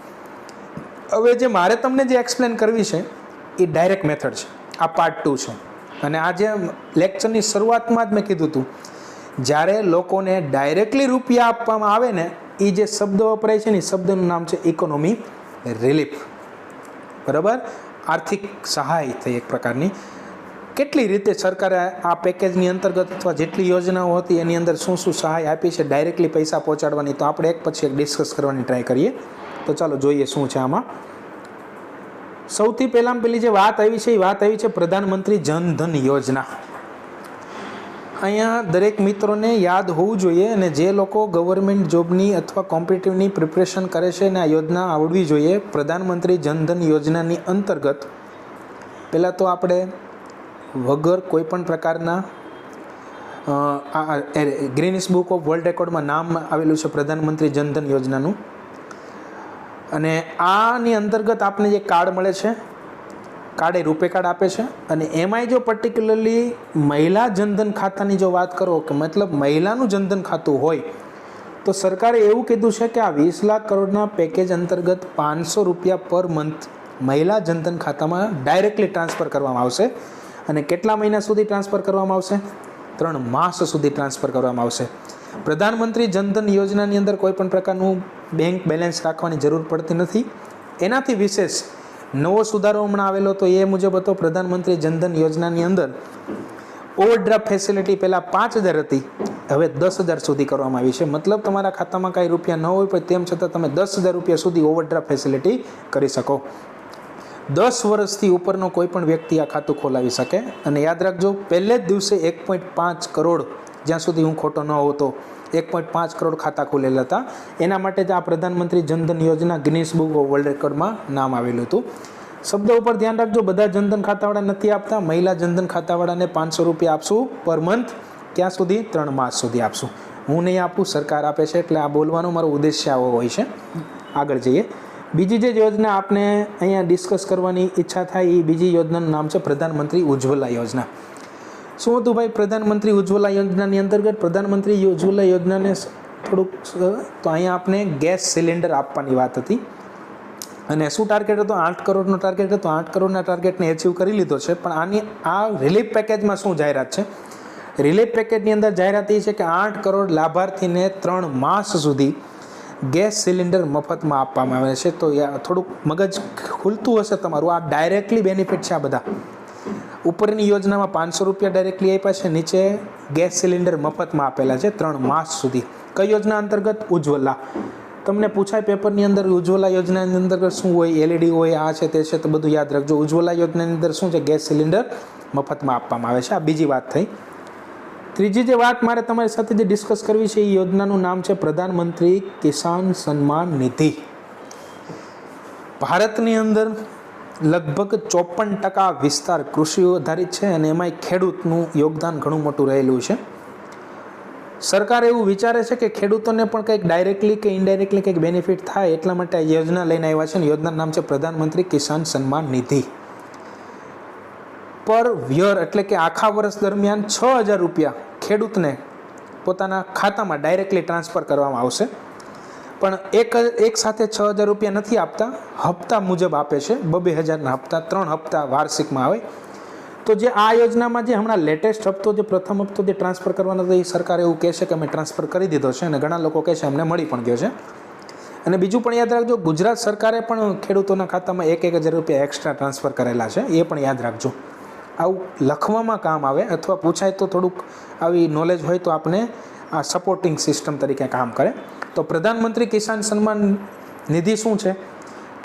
હવે જે મારે તમને જે એક્સપ્લેન કરવી છે એ ડાયરેક્ટ મેથડ છે. આ પાર્ટ 2 છે. અને આ જે લેક્ચરની શરૂઆતમાં જ મેં કીધું હતું, જ્યારે લોકોને ડાયરેક્ટલી રૂપિયા આપવામાં આવે ને એ જે શબ્દ વપરાય છે ને એ શબ્દનું નામ છે ઇકોનોમી રિલીફ. બરાબર? આર્થિક સહાય થઈ એક પ્રકારની. કેટલી રીતે સરકારે આ પેકેજની અંતર્ગત અથવા જેટલી યોજનાઓ હતી એની અંદર શું શું સહાય આપી છે ડાયરેક્ટલી પૈસા પહોંચાડવાની, તો આપણે એક પછી એક ડિસ્કસ કરવાની ટ્રાય કરીએ. તો ચાલો જોઈએ શું છે આમાં. સૌથી પહેલાં પેલી જે વાત આવી છે એ વાત આવી છે પ્રધાનમંત્રી જનધન યોજના. અહીંયા દરેક મિત્રોને યાદ હોવું જોઈએ અને જે લોકો ગવર્મેન્ટ જોબની અથવા કોમ્પિટિટિવની પ્રિપરેશન કરે છે ને આ યોજના આવડવી જોઈએ. પ્રધાનમંત્રી જનધન યોજનાની અંતર્ગત પહેલાં તો આપણે વગર કોઈપણ પ્રકારના ગ્રીનિસ બુક ઓફ વર્લ્ડ રેકોર્ડમાં નામ આવેલું છે પ્રધાનમંત્રી જનધન યોજનાનું. અને આની અંતર્ગત આપને જે કાર્ડ મળે છે, કાર્ડ એ રૂપે કાર્ડ આપે છે. અને એમાંય જો પર્ટિક્યુલરલી મહિલા જનધન ખાતાની જો વાત કરો કે મતલબ મહિલાનું જનધન ખાતું હોય તો સરકારે એવું કીધું છે કે આ 20 લાખ કરોડના પેકેજ અંતર્ગત 500 રૂપિયા પર મંથ મહિલા જનધન ખાતામાં ડાયરેક્ટલી ટ્રાન્સફર કરવામાં આવશે. અને કેટલા મહિના સુધી ટ્રાન્સફર કરવામાં આવશે? 3 માસ સુધી ટ્રાન્સફર કરવામાં આવશે. પ્રધાનમંત્રી જનધન યોજનાની અંદર કોઈ પણ પ્રકારનું બેંક બેલેન્સ રાખવાની જરૂર પડતી નથી. એનાથી વિશેષ નવો સુધારો હમણાં આવેલો તો એ મુજબ હતો પ્રધાનમંત્રી જનધન યોજનાની અંદર ઓવરડ્રાફ્ટ ફેસિલિટી પહેલાં 5,000 હતી, હવે 10,000 સુધી કરવામાં આવી છે. મતલબ તમારા ખાતામાં કાંઈ રૂપિયા ન હોય પણ તેમ છતાં તમે 10,000 રૂપિયા સુધી ઓવરડ્રાફ્ટ ફેસિલિટી કરી શકો. 10 વર્ષથી ઉપરનો કોઈ પણ વ્યક્તિ આ ખાતું ખોલાવી શકે. અને યાદ રાખજો, પહેલે જ દિવસે 1.5 કરોડ, જ્યાં સુધી હું ખોટો ન હોતો, 1.5 કરોડ ખાતા ખોલેલા હતા. એના માટે જ આ પ્રધાનમંત્રી જનધન યોજના ગિનિસ બુક ઓફ વર્લ્ડ રેકોર્ડમાં નામ આવેલું હતું. શબ્દ ઉપર ધ્યાન રાખજો, બધા જનધન ખાતાવાળા નથી આપતા. મહિલા જનધન ખાતાવાળાને 500 રૂપિયા આપશું પર મંથ. ક્યાં સુધી? 3 માસ સુધી આપશું. હું નહીં આપું, સરકાર આપે છે, એટલે આ બોલવાનો મારો ઉદ્દેશ્ય આવો હોય છે. આગળ જઈએ. બીજી જે યોજના આપને અહીંયા ડિસ્કસ કરવાની ઈચ્છા થાય એ બીજી યોજનાનું નામ છે પ્રધાનમંત્રી ઉજ્જવલા યોજના. શું હતું ભાઈ પ્રધાનમંત્રી ઉજ્જવલા યોજનાની અંતર્ગત? પ્રધાનમંત્રી ઉજ્જવલા યોજનાને થોડુંક તો અહીંયા આપણે ગેસ સિલિન્ડર આપવાની વાત હતી. અને શું ટાર્ગેટ હતો? 8 કરોડનો ટાર્ગેટ હતો. 8 કરોડના ટાર્ગેટને એચીવ કરી લીધો છે. પણ આ રિલીફ પેકેજમાં શું જાહેરાત છે? રિલીફ પેકેજની અંદર જાહેરાત એ છે કે 8 કરોડ લાભાર્થીને 3 માસ સુધી ગેસ સિલિન્ડર મફતમાં આપવામાં આવે છે. તો થોડુંક મગજ ખુલતું હશે તમારું. આ ડાયરેક્ટલી બેનિફિટ છે. આ બધા ઉપરની યોજનામાં 500 રૂપિયા ડાયરેક્ટલી આપ્યા છે, નીચે ગેસ સિલિન્ડર મફતમાં આપેલા છે 3 માસ સુધી. કઈ યોજના અંતર્ગત? ઉજ્જવલા. તમને પૂછાય પેપરની અંદર ઉજ્જવલા યોજનાની અંતર્ગત શું હોય, એલઈડી હોય, આ છે તે છે, તો બધું યાદ રાખજો. ઉજ્જવલા યોજનાની અંદર શું છે? ગેસ સિલિન્ડર મફતમાં આપવામાં આવે છે. આ બીજી વાત થઈ. ત્રીજી જે વાત મારે તમારી સાથે જે ડિસ્કસ કરવી છે એ યોજનાનું નામ છે પ્રધાનમંત્રી કિસાન સન્માન નિધિ. ભારતની અંદર લગભગ 54% વિસ્તાર કૃષિ આધારિત છે અને એમાંય ખેડૂતનું યોગદાન ઘણું મોટું રહેલું છે. સરકાર એવું વિચારે છે કે ખેડૂતોને પણ કંઈક ડાયરેક્ટલી કે ઇનડાયરેક્ટલી કંઈક બેનિફિટ થાય, એટલા માટે આ યોજના લઈને આવ્યા છે. યોજનાનું નામ છે પ્રધાનમંત્રી કિસાન સન્માન નિધિ. પર યર એટલે કે આખા વર્ષ દરમિયાન 6,000 રૂપિયા ખેડૂતને પોતાના ખાતામાં ડાયરેક્ટલી ટ્રાન્સફર કરવામાં આવશે. પણ એક સાથે 6,000 રૂપિયા નથી આપતા, હપ્તા મુજબ આપે છે. 2,000ના હપ્તા, 3 હપ્તા વાર્ષિકમાં આવે. તો જે આ યોજનામાં જે હમણાં લેટેસ્ટ હપ્તો, જે પ્રથમ હપ્તો જે ટ્રાન્સફર કરવાનો હતો, એ સરકાર એવું કહે છે કે અમે ટ્રાન્સફર કરી દીધો છે અને ઘણા લોકો કહે છે અમને મળી પણ ગયો છે. અને બીજું પણ યાદ રાખજો, ગુજરાત સરકારે પણ ખેડૂતોના ખાતામાં 1,000 રૂપિયા એક્સ્ટ્રા ટ્રાન્સફર કરેલા છે. એ પણ યાદ રાખજો. આવું લખવામાં કામ આવે અથવા પૂછાય તો થોડુંક આવી નોલેજ હોય તો આપણે આ સપોર્ટિંગ સિસ્ટમ તરીકે કામ કરે. તો પ્રધાનમંત્રી કિસાન સન્માન નિધિ શું છે?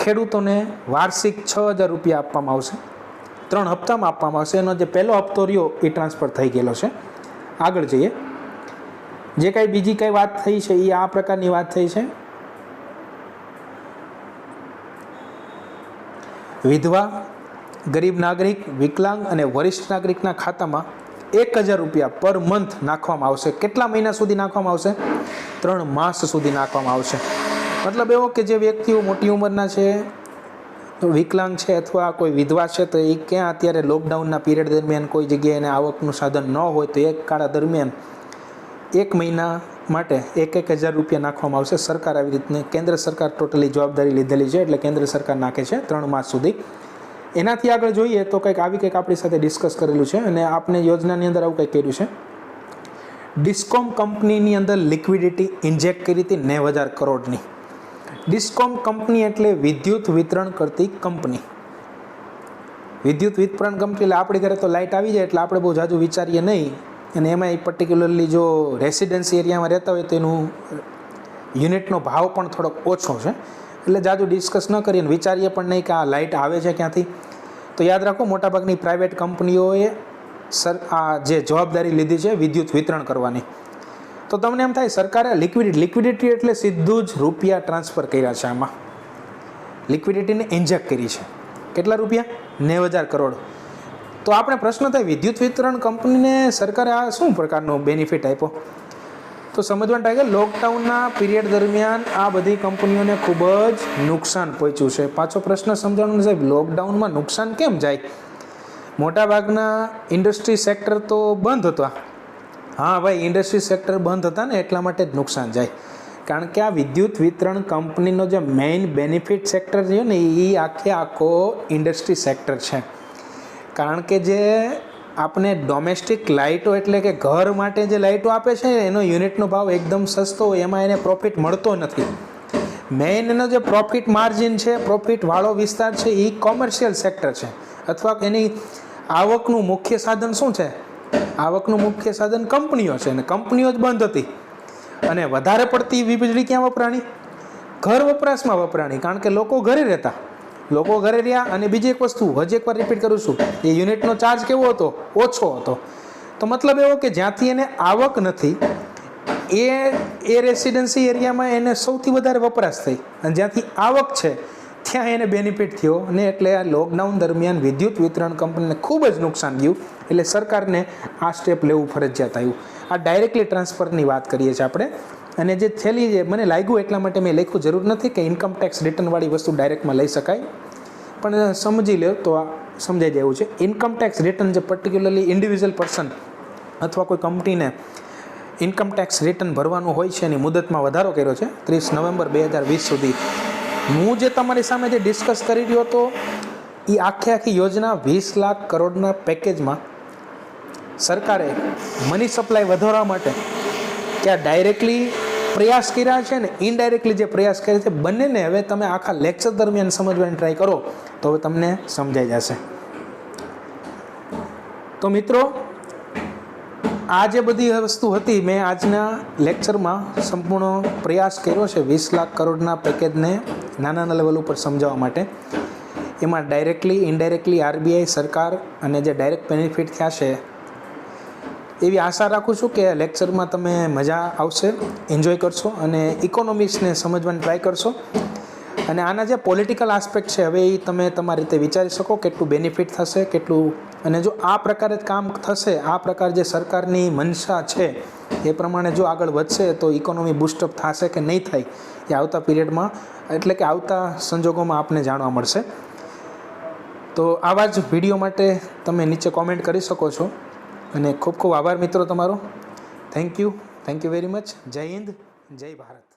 ખેડૂતોને વાર્ષિક 6,000 રૂપિયા આપવામાં આવશે. 3 હપ્તામાં આપવામાં આવશે. એનો જે પહેલો હપ્તો રહ્યો એ ટ્રાન્સફર થઈ ગયેલો છે. આગળ જઈએ. જે કાંઈ બીજી કાંઈ વાત થઈ છે એ આ પ્રકારની વાત થઈ છે. વિધવા, ગરીબ નાગરિક, વિકલાંગ અને વરિષ્ઠ નાગરિકના ખાતામાં 1,000 રૂપિયા પર મંથ નાખવામાં આવશે. કેટલા મહિના સુધી નાખવામાં આવશે? 3 માસ સુધી નાખવામાં આવશે. મતલબ એવો કે જે વ્યક્તિઓ મોટી ઉંમરના છે, વિકલાંગ છે અથવા કોઈ વિધવા છે, તો એ ક્યાં અત્યારે લોકડાઉનના પીરિયડ દરમિયાન કોઈ જગ્યાએ એને આવકનું સાધન ન હોય તો એક કાળા દરમિયાન 1 મહિના માટે 1,000 રૂપિયા નાખવામાં આવશે. સરકાર આવી રીતને, કેન્દ્ર સરકાર ટોટલી જવાબદારી લીધેલી છે, એટલે કેન્દ્ર સરકાર નાખે છે 3 માસ સુધી. એનાથી આગળ જોઈએ તો કંઈક આપણી સાથે ડિસ્કસ કરેલું છે અને આપણે યોજનાની અંદર આવું કંઈક કર્યું છે. ડિસ્કોમ કંપનીની અંદર લિક્વિડિટી ઇન્જેક્ટ કરી હતી 9,000 કરોડની. ડિસ્કોમ કંપની એટલે વિદ્યુત વિતરણ કરતી કંપની. વિદ્યુત વિતરણ કંપની એટલે આપણી ઘરે તો લાઇટ આવી જાય એટલે આપણે બહુ જાજુ વિચારીએ નહીં. અને એમાં પર્ટિક્યુલરલી જો રેસિડેન્સી એરિયામાં રહેતા હોય તો એનું યુનિટનો ભાવ પણ થોડોક ઓછો છે, એટલે જાજુ ડિસ્કસ ન કરીએ અને વિચારીએ પણ નહીં કે આ લાઇટ આવે છે ક્યાંથી. તો યાદ રાખો, મોટાભાગની પ્રાઇવેટ કંપનીઓએ આ જે જવાબદારી લીધી છે વિદ્યુત વિતરણ કરવાની. તો તમને એમ થાય સરકારે લિક્વિડિટી એટલે સીધું જ રૂપિયા ટ્રાન્સફર કર્યા છે. આમાં લિક્વિડિટીને ઇન્જેક્ટ કરી છે. કેટલા રૂપિયા? 9,000 કરોડ. તો આપણે પ્રશ્ન થાય, વિદ્યુત વિતરણ કંપનીને સરકારે આ શું પ્રકારનો બેનિફિટ આપ્યો? તો સમજવાનું થાય કે લોકડાઉનના પીરિયડ દરમિયાન આ બધી કંપનીઓને ખૂબ જ નુકસાન પહોંચ્યું છે. પાછો પ્રશ્ન સમજાવવાનો સાહેબ, લોકડાઉનમાં નુકસાન કેમ જાય? મોટાભાગના ઇન્ડસ્ટ્રી સેક્ટર તો બંધ હતા. હા ભાઈ, ઇન્ડસ્ટ્રી સેક્ટર બંધ હતા ને એટલા માટે જ નુકસાન જાય. કારણ કે આ વિદ્યુત વિતરણ કંપનીનો જે મેઇન બેનિફિટ સેક્ટર છે ને એ આખો ઇન્ડસ્ટ્રી સેક્ટર છે. કારણ કે જે આપણે ડોમેસ્ટિક લાઇટો એટલે કે ઘર માટે જે લાઇટો આપે છે એનો યુનિટનો ભાવ એકદમ સસ્તો હોય, એમાં એને પ્રોફિટ મળતો નથી. મેઇન એનો જે પ્રોફિટ માર્જિન છે, પ્રોફિટવાળો વિસ્તાર છે એ કોમર્શિયલ સેક્ટર છે, અથવા એની આવકનું મુખ્ય સાધન શું છે? આવકનું મુખ્ય સાધન કંપનીઓ છે અને કંપનીઓ જ બંધ હતી અને વધારે પડતી વીજળી ક્યાં વપરાણી? ઘર વપરાશમાં વપરાણી, કારણ કે લોકો ઘરે રહેતા, લોકો ઘરે રહ્યા. અને બીજી એક વસ્તુ હજી એકવાર રિપીટ કરું છું, એ યુનિટનો ચાર્જ કેવો હતો? ઓછો હતો. તો મતલબ એવો કે જ્યાંથી એને આવક નથી એ રેસિડેન્સી એરિયામાં એને સૌથી વધારે વપરાશ થઈ, અને જ્યાંથી આવક છે ત્યાં એને બેનિફિટ થયો ને. એટલે આ લોકડાઉન દરમિયાન વિદ્યુત વિતરણ કંપનીને ખૂબ જ નુકસાન ગયું, એટલે સરકારને આ સ્ટેપ લેવું ફરજિયાત આવ્યું. આ ડાયરેક્ટલી ટ્રાન્સફરની વાત કરીએ છીએ આપણે. અને જે છેલ્લી જે મને લાગ્યું એટલા માટે મેં લખ્યું, જરૂર નથી કે ઇન્કમ ટેક્સ રિટર્નવાળી વસ્તુ ડાયરેક્ટમાં લઈ શકાય, પણ સમજી લો તો આ સમજાઈ જાય એવું છે. ઇન્કમ ટેક્સ રિટર્ન જે પર્ટિક્યુલરલી ઇન્ડિવિજ્યુઅલ પર્સન અથવા કોઈ કંપનીને ઇન્કમ ટેક્સ રિટર્ન ભરવાનું હોય છે એની મુદતમાં વધારો કર્યો છે 30 નવેમ્બર 2020 સુધી. હું જે તમારી સામે જે ડિસ્કસ કરી રહ્યો હતો એ આખી યોજના 20 લાખ કરોડના પેકેજમાં સરકારે મની સપ્લાય વધારવા માટે ત્યાં ડાયરેક્ટલી પ્રયાસ કર્યા છે ને ઇનડાયરેક્ટલી જે પ્રયાસ કર્યા છે, બંનેને હવે તમે આખા લેક્ચર દરમિયાન સમજવાની ટ્રાય કરો તો હવે તમને સમજાઈ જશે. તો મિત્રો, આ જે બધી વસ્તુ હતી મેં આજના લેક્ચરમાં સંપૂર્ણ પ્રયાસ કર્યો છે 20 લાખ કરોડના પેકેજને નાના લેવલ ઉપર સમજાવવા માટે. એમાં ડાયરેક્ટલી ઇનડાયરેક્ટલી આરબીઆઈ, સરકાર અને જે ડાયરેક્ટ બેનિફિટ થયા છે, એવી આશા રાખું છું કે લેક્ચરમાં તમે મજા આવશે, એન્જોય કરશો અને ઇકોનોમિક્સને સમજવાની ટ્રાય કરશો. અને આના જે પોલિટિકલ આસ્પેક્ટ છે હવે એ તમે તમારી રીતે વિચારી શકો કેટલું બેનિફિટ થશે, કેટલું. અને જો આ પ્રકારે જ કામ થશે, આ પ્રકાર જે સરકારની મનસા છે એ પ્રમાણે જો આગળ વધશે તો ઇકોનોમી બૂસ્ટઅપ થશે કે નહીં થાય એ આવતા પીરિયડમાં, એટલે કે આવતા સંજોગોમાં આપને જાણવા મળશે. તો આવા જ વિડીયો માટે તમે નીચે કોમેન્ટ કરી શકો છો. અને ખૂબ ખૂબ આભાર મિત્રો તમારો. Thank you very much. જય હિન્દ, જય ભારત.